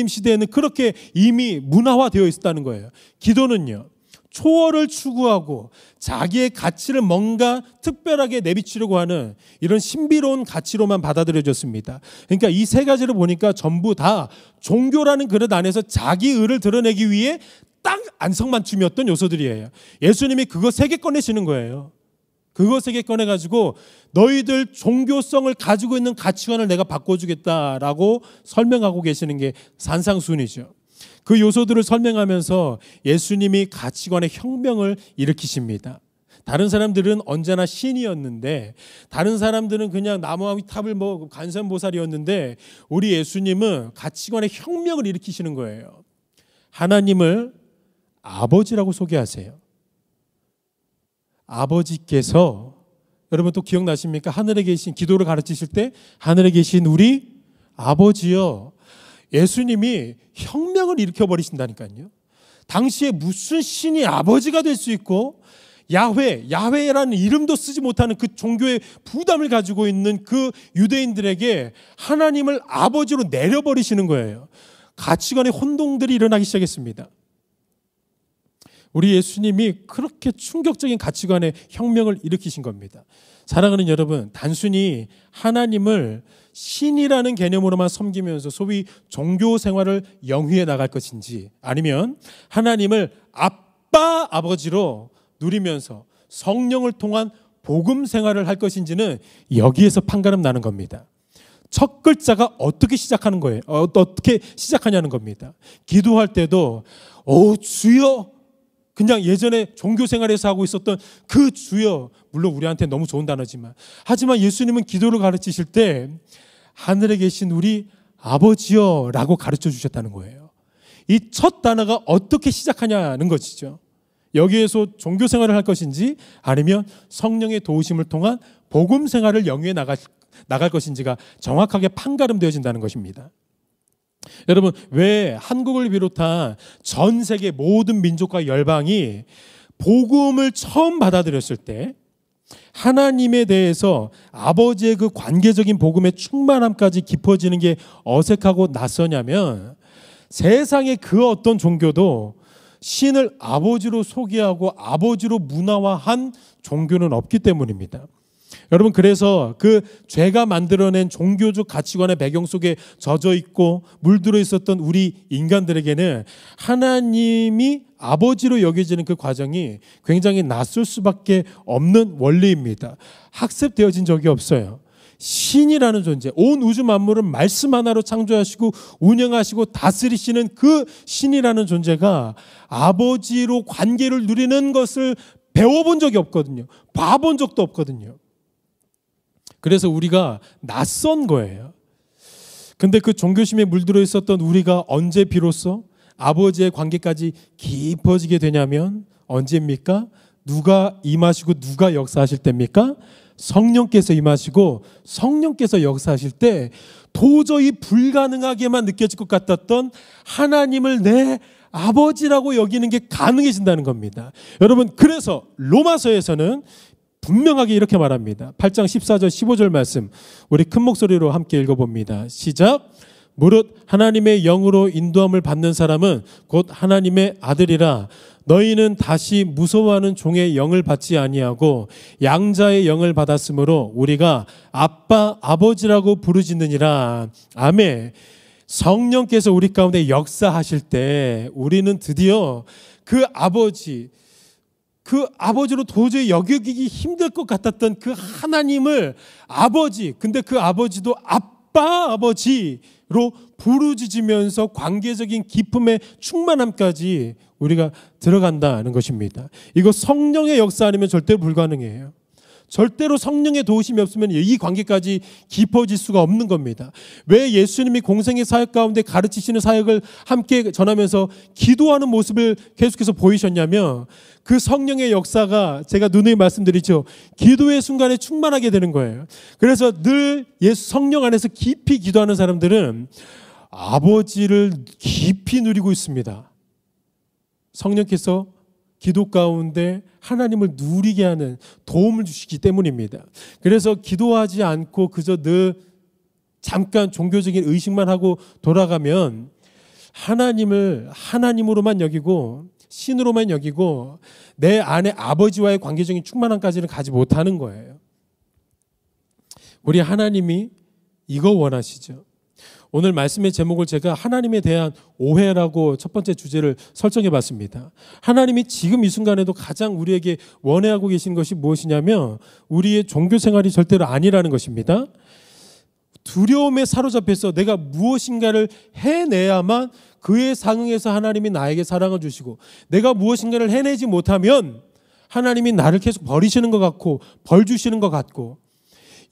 시대에는 그렇게 이미 문화화되어 있었다는 거예요. 기도는요, 초월을 추구하고 자기의 가치를 뭔가 특별하게 내비치려고 하는 이런 신비로운 가치로만 받아들여졌습니다. 그러니까 이 세 가지를 보니까 전부 다 종교라는 그릇 안에서 자기 의를 드러내기 위해 딱 안성맞춤이었던 요소들이에요. 예수님이 그거 세 개 꺼내시는 거예요. 그거 세 개 꺼내가지고 너희들 종교성을 가지고 있는 가치관을 내가 바꿔주겠다라고 설명하고 계시는 게 산상수훈이죠. 그 요소들을 설명하면서 예수님이 가치관의 혁명을 일으키십니다. 다른 사람들은 언제나 신이었는데, 다른 사람들은 그냥 나무와 탑을 관세음보살이었는데, 우리 예수님은 가치관의 혁명을 일으키시는 거예요. 하나님을 아버지라고 소개하세요. 아버지께서, 여러분 또 기억나십니까? 하늘에 계신, 기도를 가르치실 때 하늘에 계신 우리 아버지요. 예수님이 혁명을 일으켜버리신다니까요. 당시에 무슨 신이 아버지가 될 수 있고, 야훼라는 이름도 쓰지 못하는 그 종교의 부담을 가지고 있는 그 유대인들에게 하나님을 아버지로 내려버리시는 거예요. 가치관의 혼동들이 일어나기 시작했습니다. 우리 예수님이 그렇게 충격적인 가치관의 혁명을 일으키신 겁니다. 사랑하는 여러분, 단순히 하나님을 신이라는 개념으로만 섬기면서 소위 종교 생활을 영위해 나갈 것인지, 아니면 하나님을 아빠, 아버지로 누리면서 성령을 통한 복음 생활을 할 것인지는 여기에서 판가름 나는 겁니다. 첫 글자가 어떻게 시작하는 거예요? 어떻게 시작하냐는 겁니다. 기도할 때도 주여, 그냥 예전에 종교 생활에서 하고 있었던 그 주여, 물론 우리한테 너무 좋은 단어지만, 하지만 예수님은 기도를 가르치실 때 하늘에 계신 우리 아버지여 라고 가르쳐 주셨다는 거예요. 이 첫 단어가 어떻게 시작하냐는 것이죠. 여기에서 종교 생활을 할 것인지 아니면 성령의 도우심을 통한 복음 생활을 영위해 나갈 것인지가 정확하게 판가름되어진다는 것입니다. 여러분, 왜 한국을 비롯한 전 세계 모든 민족과 열방이 복음을 처음 받아들였을 때 하나님에 대해서 아버지의 그 관계적인 복음의 충만함까지 깊어지는 게 어색하고 낯서냐면, 세상의 그 어떤 종교도 신을 아버지로 소개하고 아버지로 문화화한 종교는 없기 때문입니다. 여러분, 그래서 그 죄가 만들어낸 종교적 가치관의 배경 속에 젖어 있고 물들어 있었던 우리 인간들에게는 하나님이 아버지로 여겨지는 그 과정이 굉장히 낯설 수밖에 없는 원리입니다. 학습되어진 적이 없어요. 신이라는 존재, 온 우주 만물을 말씀 하나로 창조하시고 운영하시고 다스리시는 그 신이라는 존재가 아버지로 관계를 누리는 것을 배워본 적이 없거든요. 봐본 적도 없거든요. 그래서 우리가 낯선 거예요. 근데 그 종교심에 물들어 있었던 우리가 언제 비로소 아버지의 관계까지 깊어지게 되냐면 언제입니까? 누가 임하시고 누가 역사하실 때입니까? 성령께서 임하시고 성령께서 역사하실 때 도저히 불가능하게만 느껴질 것 같았던 하나님을 내 아버지라고 여기는 게 가능해진다는 겁니다. 여러분, 그래서 로마서에서는 분명하게 이렇게 말합니다. 8장 14절 15절 말씀, 우리 큰 목소리로 함께 읽어봅니다. 시작. 무릇 하나님의 영으로 인도함을 받는 사람은 곧 하나님의 아들이라. 너희는 다시 무서워하는 종의 영을 받지 아니하고 양자의 영을 받았으므로 우리가 아빠 아버지라고 부르짖느니라. 아멘. 성령께서 우리 가운데 역사하실 때 우리는 드디어 그 아버지로 도저히 여기기 힘들 것 같았던 그 하나님을 아버지, 근데 그 아버지도 아빠 아버지로 부르짖으면서 관계적인 기쁨의 충만함까지 우리가 들어간다는 것입니다. 이거 성령의 역사 아니면 절대로 불가능해요. 절대로 성령의 도우심이 없으면 이 관계까지 깊어질 수가 없는 겁니다. 왜 예수님이 공생의 사역 가운데 가르치시는 사역을 함께 전하면서 기도하는 모습을 계속해서 보이셨냐면, 그 성령의 역사가 제가 누누이 말씀드리죠. 기도의 순간에 충만하게 되는 거예요. 그래서 늘 예수 성령 안에서 깊이 기도하는 사람들은 아버지를 깊이 누리고 있습니다. 성령께서 기도 가운데 하나님을 누리게 하는 도움을 주시기 때문입니다. 그래서 기도하지 않고 그저 늘 잠깐 종교적인 의식만 하고 돌아가면 하나님을 하나님으로만 여기고 신으로만 여기고 내 안에 아버지와의 관계적인 충만함까지는 가지 못하는 거예요. 우리 하나님이 이거 원하시죠. 오늘 말씀의 제목을 제가 하나님에 대한 오해라고 첫 번째 주제를 설정해 봤습니다. 하나님이 지금 이 순간에도 가장 우리에게 원해하고 계신 것이 무엇이냐면 우리의 종교 생활이 절대로 아니라는 것입니다. 두려움에 사로잡혀서 내가 무엇인가를 해내야만 그에 상응해서 하나님이 나에게 사랑을 주시고, 내가 무엇인가를 해내지 못하면 하나님이 나를 계속 버리시는 것 같고 벌 주시는 것 같고,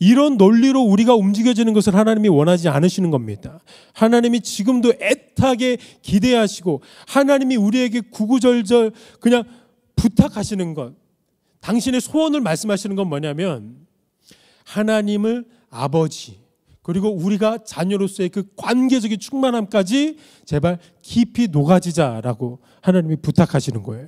이런 논리로 우리가 움직여지는 것을 하나님이 원하지 않으시는 겁니다. 하나님이 지금도 애타게 기대하시고 하나님이 우리에게 구구절절 그냥 부탁하시는 것, 당신의 소원을 말씀하시는 건 뭐냐면 하나님을 아버지, 그리고 우리가 자녀로서의 그 관계적인 충만함까지 제발 깊이 녹아지자라고 하나님이 부탁하시는 거예요.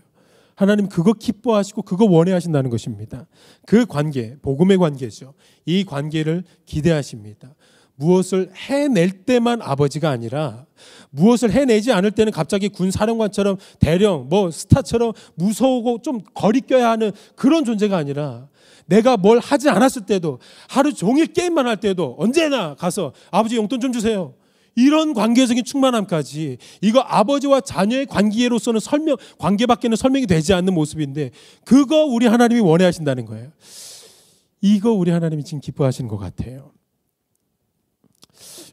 하나님 그거 기뻐하시고 그거 원해하신다는 것입니다. 그 관계, 복음의 관계죠. 이 관계를 기대하십니다. 무엇을 해낼 때만 아버지가 아니라 무엇을 해내지 않을 때는 갑자기 군사령관처럼 대령 스타처럼 무서우고 좀 거리 껴야 하는 그런 존재가 아니라, 내가 뭘 하지 않았을 때도 하루 종일 게임만 할 때도 언제나 가서 아버지 용돈 좀 주세요. 이런 관계적인 충만함까지, 이거 아버지와 자녀의 관계로서는 관계밖에는 설명이 되지 않는 모습인데 그거 우리 하나님이 원해하신다는 거예요. 이거 우리 하나님이 지금 기뻐하시는 것 같아요.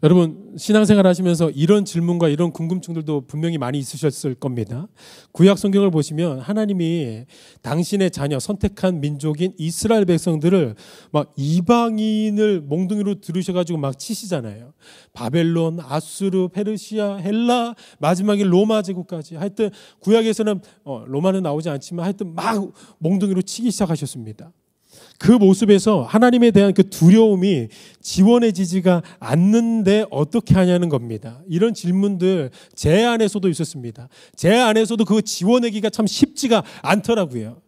여러분 신앙생활 하시면서 이런 질문과 이런 궁금증들도 분명히 많이 있으셨을 겁니다. 구약 성경을 보시면 하나님이 당신의 자녀 선택한 민족인 이스라엘 백성들을 막 이방인을 몽둥이로 들으셔가지고 막 치시잖아요. 바벨론, 아수르, 페르시아, 헬라, 마지막에 로마 제국까지. 하여튼 구약에서는 로마는 나오지 않지만 하여튼 막 몽둥이로 치기 시작하셨습니다. 그 모습에서 하나님에 대한 그 두려움이 지원해지지가 않는데 어떻게 하냐는 겁니다. 이런 질문들 제 안에서도 있었습니다. 제 안에서도 그거 지원하기가 참 쉽지가 않더라고요.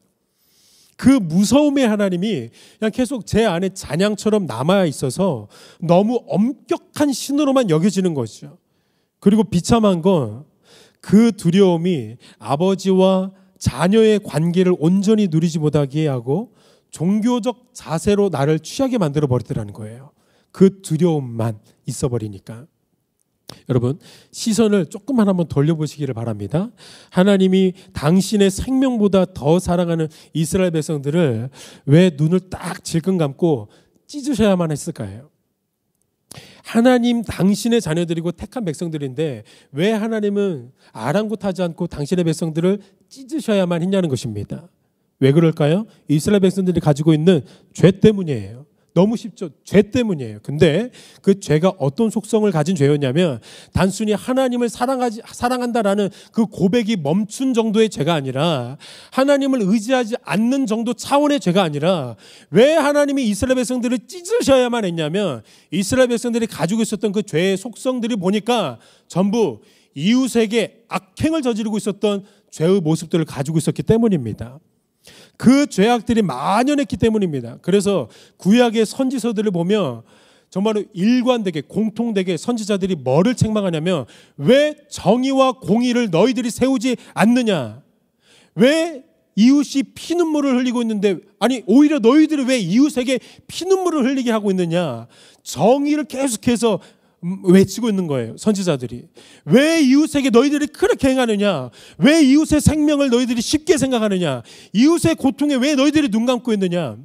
그 무서움의 하나님이 그냥 계속 제 안에 잔향처럼 남아 있어서 너무 엄격한 신으로만 여겨지는 거죠. 그리고 비참한 건 그 두려움이 아버지와 자녀의 관계를 온전히 누리지 못하게 하고 종교적 자세로 나를 취하게 만들어 버리더라는 거예요. 그 두려움만 있어 버리니까. 여러분 시선을 조금만 한번 돌려보시기를 바랍니다. 하나님이 당신의 생명보다 더 사랑하는 이스라엘 백성들을 왜 눈을 딱 질끈 감고 찢으셔야만 했을까요? 하나님 당신의 자녀들이고 택한 백성들인데 왜 하나님은 아랑곳하지 않고 당신의 백성들을 찢으셔야만 했냐는 것입니다. 왜 그럴까요? 이스라엘 백성들이 가지고 있는 죄 때문이에요. 너무 쉽죠. 죄 때문이에요. 근데 그 죄가 어떤 속성을 가진 죄였냐면 단순히 하나님을 사랑한다라는 그 고백이 멈춘 정도의 죄가 아니라 하나님을 의지하지 않는 정도 차원의 죄가 아니라 왜 하나님이 이스라엘 백성들을 찢으셔야만 했냐면 이스라엘 백성들이 가지고 있었던 그 죄의 속성들이 보니까 전부 이웃에게 악행을 저지르고 있었던 죄의 모습들을 가지고 있었기 때문입니다. 그 죄악들이 만연했기 때문입니다. 그래서 구약의 선지서들을 보면 정말로 일관되게 공통되게 선지자들이 뭐를 책망하냐면 왜 정의와 공의를 너희들이 세우지 않느냐, 왜 이웃이 피눈물을 흘리고 있는데 아니 오히려 너희들이 왜 이웃에게 피눈물을 흘리게 하고 있느냐, 정의를 계속해서 외치고 있는 거예요. 선지자들이 왜 이웃에게 너희들이 그렇게 행하느냐, 왜 이웃의 생명을 너희들이 쉽게 생각하느냐, 이웃의 고통에 왜 너희들이 눈 감고 있느냐,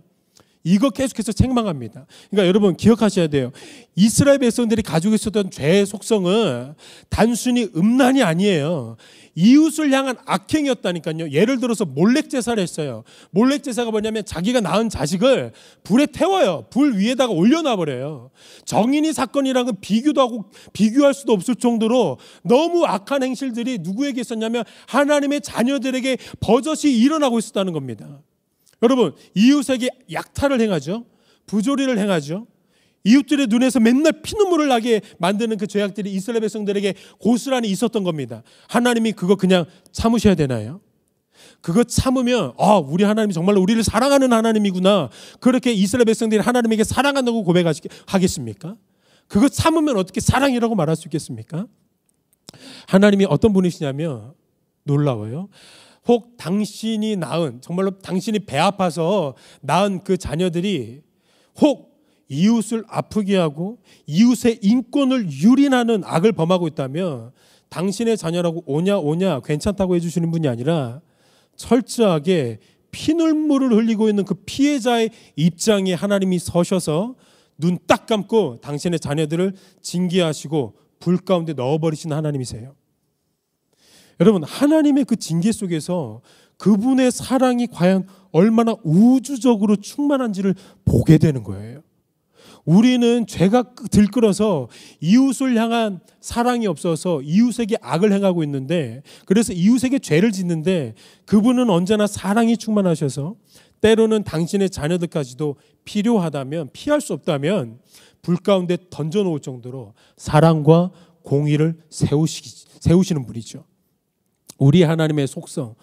이거 계속해서 책망합니다. 그러니까 여러분 기억하셔야 돼요. 이스라엘 백성들이 가지고 있었던 죄의 속성은 단순히 음란이 아니에요. 이웃을 향한 악행이었다니까요. 예를 들어서 몰렉제사를 했어요. 몰렉제사가 뭐냐면 자기가 낳은 자식을 불에 태워요. 불 위에다가 올려놔 버려요. 정인이 사건이랑은 비교할 수도 없을 정도로 너무 악한 행실들이 누구에게 있었냐면 하나님의 자녀들에게 버젓이 일어나고 있었다는 겁니다. 여러분 이웃에게 약탈을 행하죠. 부조리를 행하죠. 이웃들의 눈에서 맨날 피눈물을 나게 만드는 그 죄악들이 이스라엘 백성들에게 고스란히 있었던 겁니다. 하나님이 그거 그냥 참으셔야 되나요? 그거 참으면 우리 하나님이 정말로 우리를 사랑하는 하나님이구나, 그렇게 이스라엘 백성들이 하나님에게 사랑한다고 고백하겠습니까? 그거 참으면 어떻게 사랑이라고 말할 수 있겠습니까? 하나님이 어떤 분이시냐면 놀라워요. 혹 당신이 낳은, 정말로 당신이 배 아파서 낳은 그 자녀들이 혹 이웃을 아프게 하고 이웃의 인권을 유린하는 악을 범하고 있다면 당신의 자녀라고 오냐 괜찮다고 해주시는 분이 아니라 철저하게 피눈물을 흘리고 있는 그 피해자의 입장에 하나님이 서셔서 눈 딱 감고 당신의 자녀들을 징계하시고 불 가운데 넣어버리시는 하나님이세요. 여러분 하나님의 그 징계 속에서 그분의 사랑이 과연 얼마나 우주적으로 충만한지를 보게 되는 거예요. 우리는 죄가 들끓어서 이웃을 향한 사랑이 없어서 이웃에게 악을 행하고 있는데, 그래서 이웃에게 죄를 짓는데 그분은 언제나 사랑이 충만하셔서 때로는 당신의 자녀들까지도 필요하다면, 피할 수 없다면 불 가운데 던져놓을 정도로 사랑과 공의를 세우시는 분이죠. 우리 하나님의 속성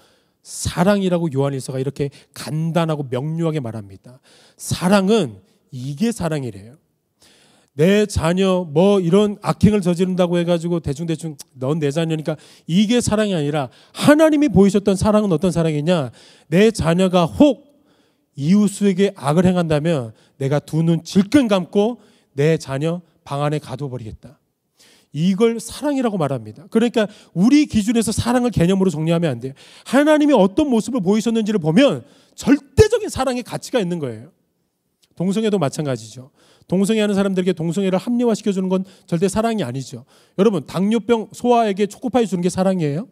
사랑이라고 요한일서가 이렇게 간단하고 명료하게 말합니다. 사랑은 이게 사랑이래요. 내 자녀 뭐 이런 악행을 저지른다고 해가지고 대충 넌 내 자녀니까 이게 사랑이 아니라 하나님이 보이셨던 사랑은 어떤 사랑이냐, 내 자녀가 혹 이웃에게 악을 행한다면 내가 두 눈 질끈 감고 내 자녀 방 안에 가둬버리겠다. 이걸 사랑이라고 말합니다. 그러니까 우리 기준에서 사랑을 개념으로 정리하면 안 돼요. 하나님이 어떤 모습을 보이셨는지를 보면 절대적인 사랑의 가치가 있는 거예요. 동성애도 마찬가지죠. 동성애하는 사람들에게 동성애를 합리화시켜주는 건 절대 사랑이 아니죠. 여러분, 당뇨병 소아에게 초코파이 주는 게 사랑이에요?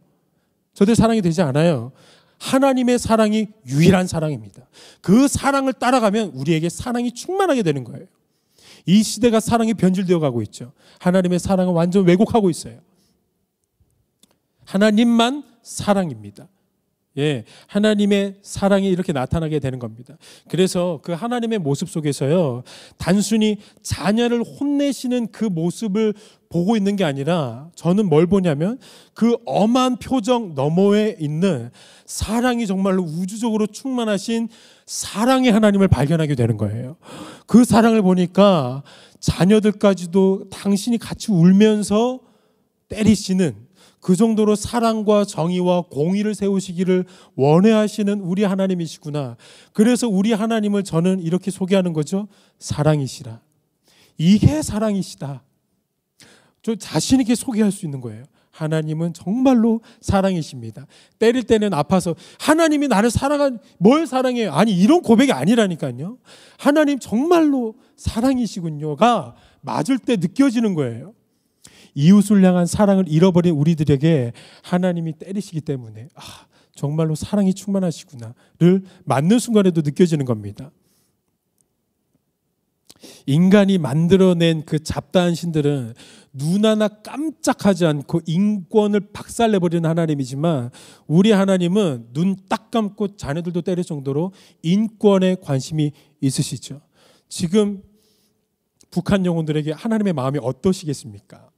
절대 사랑이 되지 않아요. 하나님의 사랑이 유일한 사랑입니다. 그 사랑을 따라가면 우리에게 사랑이 충만하게 되는 거예요. 이 시대가 사랑이 변질되어 가고 있죠. 하나님의 사랑은 완전 왜곡하고 있어요. 하나님만 사랑입니다. 예, 하나님의 사랑이 이렇게 나타나게 되는 겁니다. 그래서 그 하나님의 모습 속에서요, 단순히 자녀를 혼내시는 그 모습을 보고 있는 게 아니라 저는 뭘 보냐면 그 엄한 표정 너머에 있는 사랑이 정말로 우주적으로 충만하신 사랑의 하나님을 발견하게 되는 거예요. 그 사랑을 보니까 자녀들까지도 당신이 같이 울면서 때리시는 그 정도로 사랑과 정의와 공의를 세우시기를 원해하시는 우리 하나님이시구나. 그래서 우리 하나님을 저는 이렇게 소개하는 거죠. 사랑이시라. 이게 사랑이시다. 저 자신 있게 소개할 수 있는 거예요. 하나님은 정말로 사랑이십니다. 때릴 때는 아파서 하나님이 나를 뭘 사랑해요? 아니, 이런 고백이 아니라니까요. 하나님 정말로 사랑이시군요가 맞을 때 느껴지는 거예요. 이웃을 향한 사랑을 잃어버린 우리들에게 하나님이 때리시기 때문에 정말로 사랑이 충만하시구나를 맞는 순간에도 느껴지는 겁니다. 인간이 만들어낸 그 잡다한 신들은 눈 하나 깜짝하지 않고 인권을 박살내버리는 하나님이지만 우리 하나님은 눈 딱 감고 자녀들도 때릴 정도로 인권에 관심이 있으시죠. 지금 북한 영혼들에게 하나님의 마음이 어떠시겠습니까?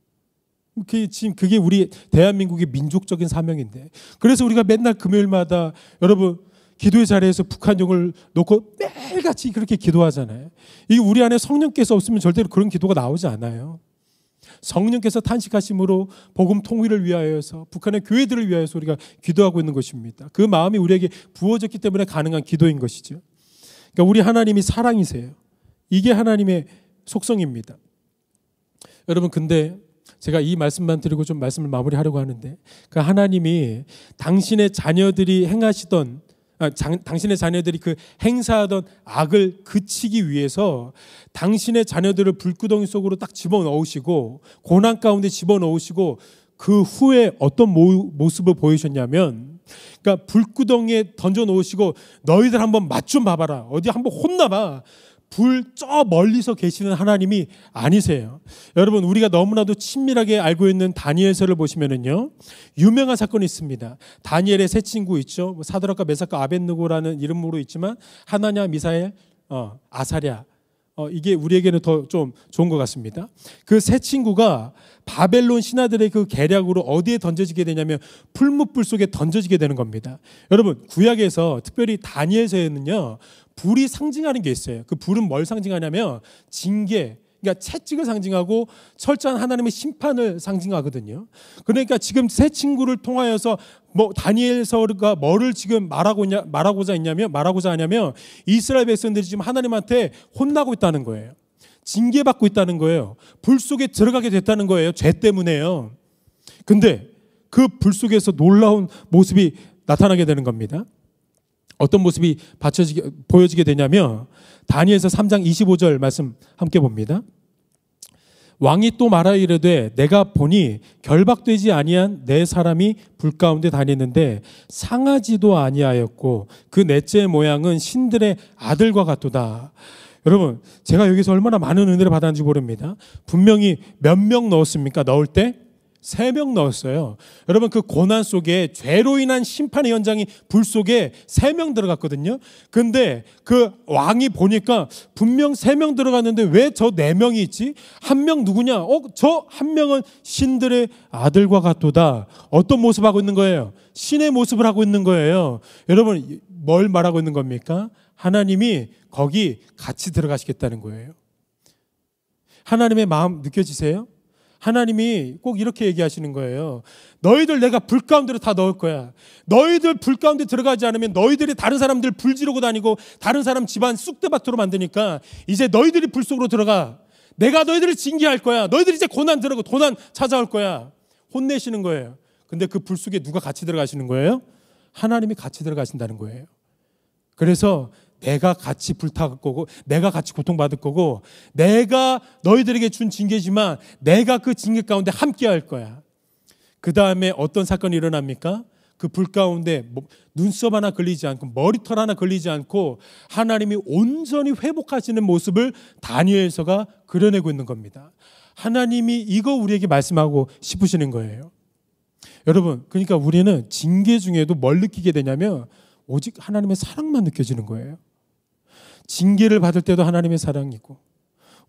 지금 그게 우리 대한민국의 민족적인 사명인데, 그래서 우리가 맨날 금요일마다 여러분 기도의 자리에서 북한 영을 놓고 매일같이 그렇게 기도하잖아요. 이게 우리 안에 성령께서 없으면 절대로 그런 기도가 나오지 않아요. 성령께서 탄식하심으로 복음 통일을 위하여서 북한의 교회들을 위하여서 우리가 기도하고 있는 것입니다. 그 마음이 우리에게 부어졌기 때문에 가능한 기도인 것이죠. 그러니까 우리 하나님이 사랑이세요. 이게 하나님의 속성입니다. 여러분, 근데 제가 이 말씀만 드리고 좀 말씀을 마무리하려고 하는데, 그 하나님이 당신의 자녀들이 당신의 자녀들이 그 행사하던 악을 그치기 위해서 당신의 자녀들을 불구덩이 속으로 딱 집어넣으시고 고난 가운데 집어넣으시고 그 후에 어떤 모습을 보이셨냐면, 그러니까 불구덩이에 던져놓으시고 너희들 한번 맛 좀 봐봐라, 어디 한번 혼나봐. 불 저 멀리서 계시는 하나님이 아니세요. 여러분, 우리가 너무나도 친밀하게 알고 있는 다니엘서를 보시면은요, 유명한 사건이 있습니다. 다니엘의 세 친구 있죠. 사드락과 메삭과 아벳느고라는 이름으로 있지만 하나냐, 미사엘, 아사랴. 이게 우리에게는 더 좀 좋은 것 같습니다. 그 세 친구가 바벨론 신하들의 그 계략으로 어디에 던져지게 되냐면 풀무불 속에 던져지게 되는 겁니다. 여러분, 구약에서 특별히 다니엘서에는요, 불이 상징하는 게 있어요. 그 불은 뭘 상징하냐면 징계, 그러니까 채찍을 상징하고 철저한 하나님의 심판을 상징하거든요. 그러니까 지금 세 친구를 통하여서 다니엘서가 뭐를 지금 말하고자 하냐면 이스라엘 백성들이 지금 하나님한테 혼나고 있다는 거예요. 징계받고 있다는 거예요. 불 속에 들어가게 됐다는 거예요. 죄 때문에요. 근데 그 불 속에서 놀라운 모습이 나타나게 되는 겁니다. 어떤 모습이 보여지게 되냐면 다니엘서 3장 25절 말씀 함께 봅니다. 왕이 또 말하여 이르되 내가 보니 결박되지 아니한 네 사람이 불 가운데 다니는데 상하지도 아니하였고 그 넷째의 모양은 신들의 아들과 같도다. 여러분, 제가 여기서 얼마나 많은 은혜를 받았는지 모릅니다. 분명히 몇 명 넣었습니까? 넣을 때? 3명 넣었어요. 여러분, 그 고난 속에 죄로 인한 심판의 현장이 불 속에 3명 들어갔거든요. 근데 그 왕이 보니까 분명 3명 들어갔는데 왜 저 4명이 있지? 한 명 누구냐? 저 한 명은 신들의 아들과 같도다. 어떤 모습을 하고 있는 거예요? 신의 모습을 하고 있는 거예요. 여러분, 뭘 말하고 있는 겁니까? 하나님이 거기 같이 들어가시겠다는 거예요. 하나님의 마음 느껴지세요? 하나님이 꼭 이렇게 얘기하시는 거예요. 너희들 내가 불 가운데로 다 넣을 거야. 너희들 불 가운데 들어가지 않으면 너희들이 다른 사람들 불 지르고 다니고 다른 사람 집안 쑥대밭으로 만드니까 이제 너희들이 불 속으로 들어가. 내가 너희들을 징계할 거야. 너희들이 이제 고난 찾아올 거야. 혼내시는 거예요. 근데 그 불 속에 누가 같이 들어가시는 거예요? 하나님이 같이 들어가신다는 거예요. 그래서 내가 같이 불타갈 거고, 내가 같이 고통받을 거고, 내가 너희들에게 준 징계지만 내가 그 징계 가운데 함께 할 거야. 그 다음에 어떤 사건이 일어납니까? 그 불 가운데 눈썹 하나 걸리지 않고 머리털 하나 걸리지 않고 하나님이 온전히 회복하시는 모습을 다니엘서가 그려내고 있는 겁니다. 하나님이 이거 우리에게 말씀하고 싶으시는 거예요. 여러분, 그러니까 우리는 징계 중에도 뭘 느끼게 되냐면 오직 하나님의 사랑만 느껴지는 거예요. 징계를 받을 때도 하나님의 사랑이고,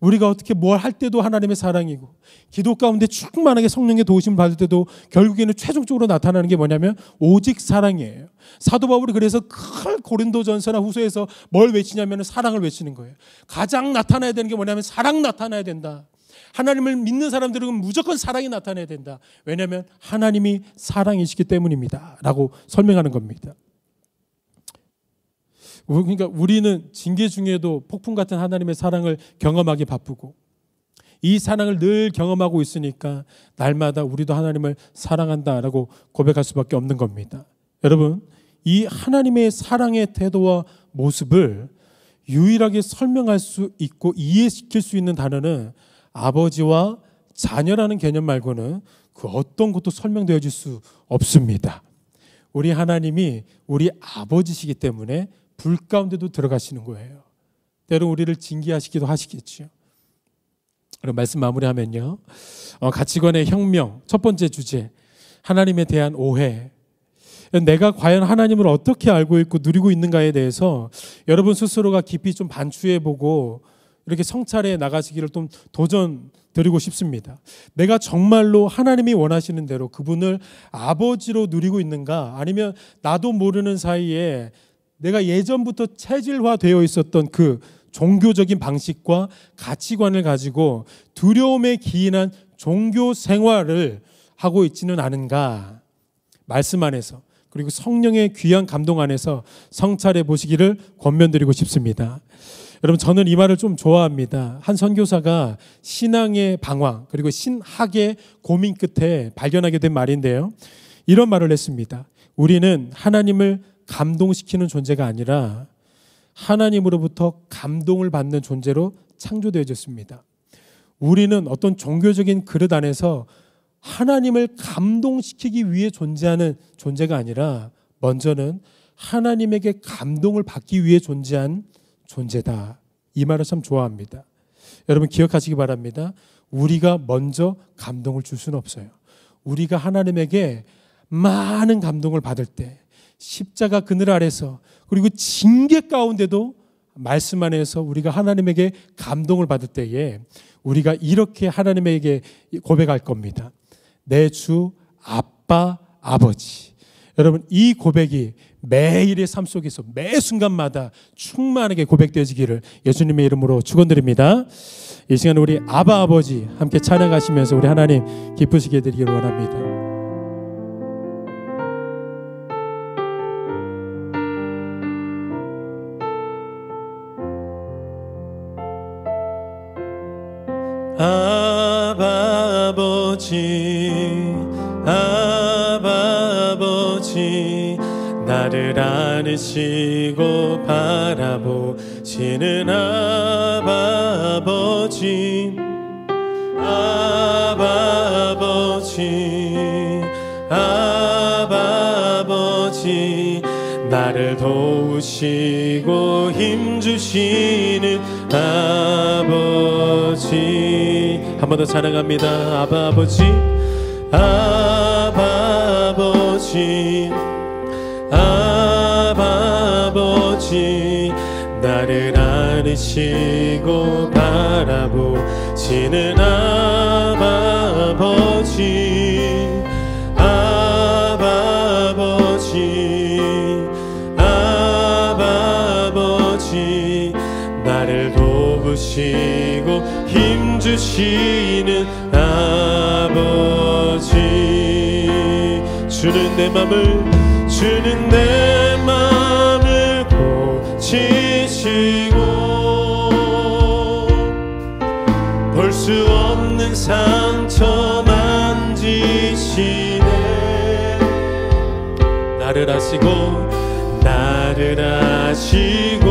우리가 어떻게 뭘 할 때도 하나님의 사랑이고, 기도 가운데 충만하게 성령의 도우심을 받을 때도 결국에는 최종적으로 나타나는 게 뭐냐면 오직 사랑이에요. 사도 바울이 그래서 큰 고린도전서나 후서에서 뭘 외치냐면 사랑을 외치는 거예요. 가장 나타나야 되는 게 뭐냐면 사랑 나타나야 된다. 하나님을 믿는 사람들은 무조건 사랑이 나타나야 된다. 왜냐하면 하나님이 사랑이시기 때문입니다 라고 설명하는 겁니다. 그러니까 우리는 징계 중에도 폭풍 같은 하나님의 사랑을 경험하기 바쁘고, 이 사랑을 늘 경험하고 있으니까 날마다 우리도 하나님을 사랑한다라고 고백할 수밖에 없는 겁니다. 여러분, 이 하나님의 사랑의 태도와 모습을 유일하게 설명할 수 있고 이해시킬 수 있는 단어는 아버지와 자녀라는 개념 말고는 그 어떤 것도 설명되어질 수 없습니다. 우리 하나님이 우리 아버지시기 때문에 불 가운데도 들어가시는 거예요. 때로 우리를 징계하시기도 하시겠죠. 그럼 말씀 마무리하면요, 가치관의 혁명, 첫 번째 주제, 하나님에 대한 오해. 내가 과연 하나님을 어떻게 알고 있고 누리고 있는가에 대해서 여러분 스스로가 깊이 좀 반추해보고 이렇게 성찰해 나가시기를 좀 도전 드리고 싶습니다. 내가 정말로 하나님이 원하시는 대로 그분을 아버지로 누리고 있는가, 아니면 나도 모르는 사이에 내가 예전부터 체질화되어 있었던 그 종교적인 방식과 가치관을 가지고 두려움에 기인한 종교 생활을 하고 있지는 않은가. 말씀 안에서, 그리고 성령의 귀한 감동 안에서 성찰해 보시기를 권면드리고 싶습니다. 여러분, 저는 이 말을 좀 좋아합니다. 한 선교사가 신앙의 방황 그리고 신학의 고민 끝에 발견하게 된 말인데요, 이런 말을 했습니다. 우리는 하나님을 감동시키는 존재가 아니라 하나님으로부터 감동을 받는 존재로 창조되어졌습니다. 우리는 어떤 종교적인 그릇 안에서 하나님을 감동시키기 위해 존재하는 존재가 아니라 먼저는 하나님에게 감동을 받기 위해 존재한 존재다. 이 말을 참 좋아합니다. 여러분 기억하시기 바랍니다. 우리가 먼저 감동을 줄 수는 없어요. 우리가 하나님에게 많은 감동을 받을 때, 십자가 그늘 아래서, 그리고 징계 가운데도 말씀 안에서 우리가 하나님에게 감동을 받을 때에 우리가 이렇게 하나님에게 고백할 겁니다. 내 주 아빠 아버지. 여러분, 이 고백이 매일의 삶 속에서 매 순간마다 충만하게 고백되어지기를 예수님의 이름으로 축원드립니다. 이 시간 우리 아바 아버지 함께 찬양하시면서 우리 하나님 기쁘시게 되기를 원합니다. 아바 아버지, 아바 아버지, 나를 안으시고 바라보시는 아바 아버지, 아바 아버지, 아바 아버지, 나를 도우시고 힘주시는 아버지. 한 번 더 찬양합니다. 아바 아버지, 아바 아버지, 아바 아버지, 나를 안으시고 바라보시는 아바 아버지, 아바 아버지, 아바 아버지, 나를 도우시고 힘주시는 아버지. 주는 내 맘을 고치시고 볼 수 없는 상처 만지시네. 나를 아시고 나를 아시고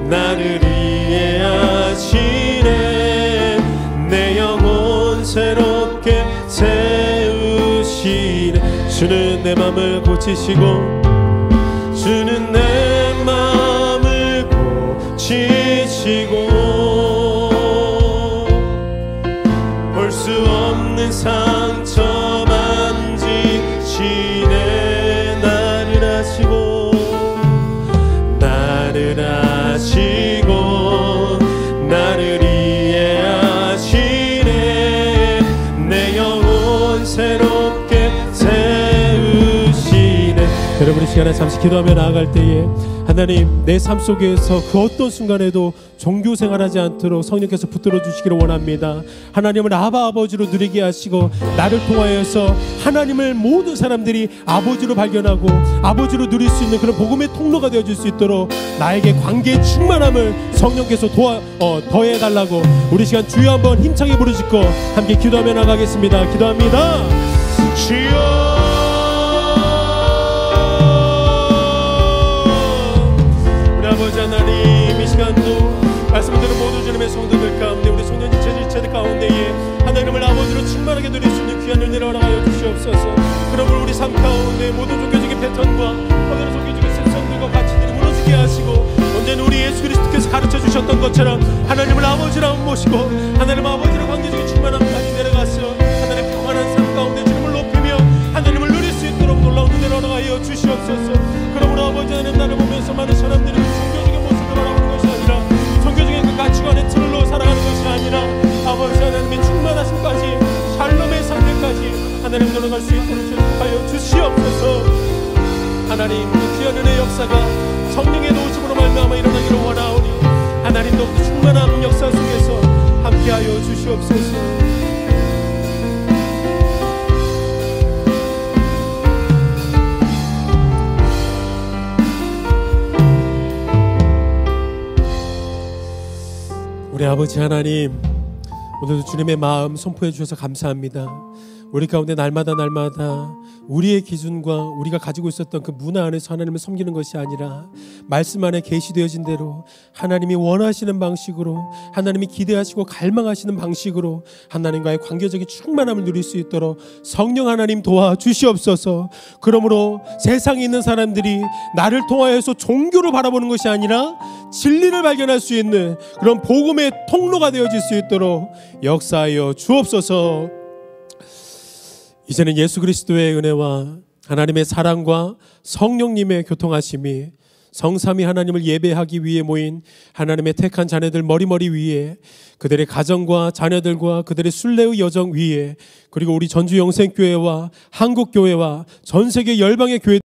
나를 이해하시네. 내 영혼 새롭게 세우시네. 주는 내 맘을 고치시고 주는 내 맘을 고치시고 볼 수 없는 상처 만지시네. 나를 아시고 나를 아시고 나를 이해하시네. 내 영혼 새롭게 세우시네. 여러분 이 시간에 잠시 기도하며 나아갈 때에 하나님 내 삶 속에서 그 어떤 순간에도 종교 생활하지 않도록 성령께서 붙들어 주시기를 원합니다. 하나님을 아버지로 누리게 하시고 나를 통하여서 하나님을 모든 사람들이 아버지로 발견하고 아버지로 누릴 수 있는 그런 복음의 통로가 되어줄 수 있도록 나에게 관계의 충만함을 성령께서 더해달라고 우리 시간 주여 한번 힘차게 부르짖고 함께 기도하며 나가겠습니다. 기도합니다. 주여 아버지 하나님 이 시간도 말씀을 들은 모든 주님의 성도들 가운데 우리 성도님 제자들 가운데에 하나님을 아버지로 충만하게 누릴 수 있는 귀한 은혜를 허락하여 주시옵소서. 그러므로 우리 삶 가운데 모든 종교적인 패턴과 모든 종교적인 세상들과 가치들이 무너지게 하시고 언제나 우리 예수 그리스도께서 가르쳐 주셨던 것처럼 하나님을 아버지라고 모시고 하나님 아버지로 관계적인 충만함까지 내려가서 하나님 평안한 삶 가운데 주님을 높이며 하나님을 누릴 수 있도록 놀라운 은혜를 허락하여 주시옵소서. 그러므로 아버지 하나님 나를 보면서 많은 사람들이 종교적인 모습을 바라보는 것이 아니라 종교적인 그 가치관의 틀로 살아가는 것이 아니라 아버지 하나님의 충만하심까지 샬롬의 상태까지 하나님 들어갈 수 있도록 축복하여 주시옵소서. 하나님 그 귀한 은혜의 역사가 성령의 도우심으로 말미암아 일어나기를 원하오니 하나님도 그 충만한 역사 속에서 함께하여 주시옵소서. 우리 아버지 하나님 오늘도 주님의 마음 선포해 주셔서 감사합니다. 우리 가운데 날마다 우리의 기준과 우리가 가지고 있었던 그 문화 안에서 하나님을 섬기는 것이 아니라 말씀 안에 계시되어진 대로 하나님이 원하시는 방식으로 하나님이 기대하시고 갈망하시는 방식으로 하나님과의 관계적인 충만함을 누릴 수 있도록 성령 하나님 도와주시옵소서. 그러므로 세상에 있는 사람들이 나를 통하여서 종교를 바라보는 것이 아니라 진리를 발견할 수 있는 그런 복음의 통로가 되어질 수 있도록 역사하여 주옵소서. 이제는 예수 그리스도의 은혜와 하나님의 사랑과 성령님의 교통하심이 성삼위 하나님을 예배하기 위해 모인 하나님의 택한 자녀들 머리머리 위에 그들의 가정과 자녀들과 그들의 순례의 여정 위에 그리고 우리 전주 영생교회와 한국교회와 전 세계 열방의 교회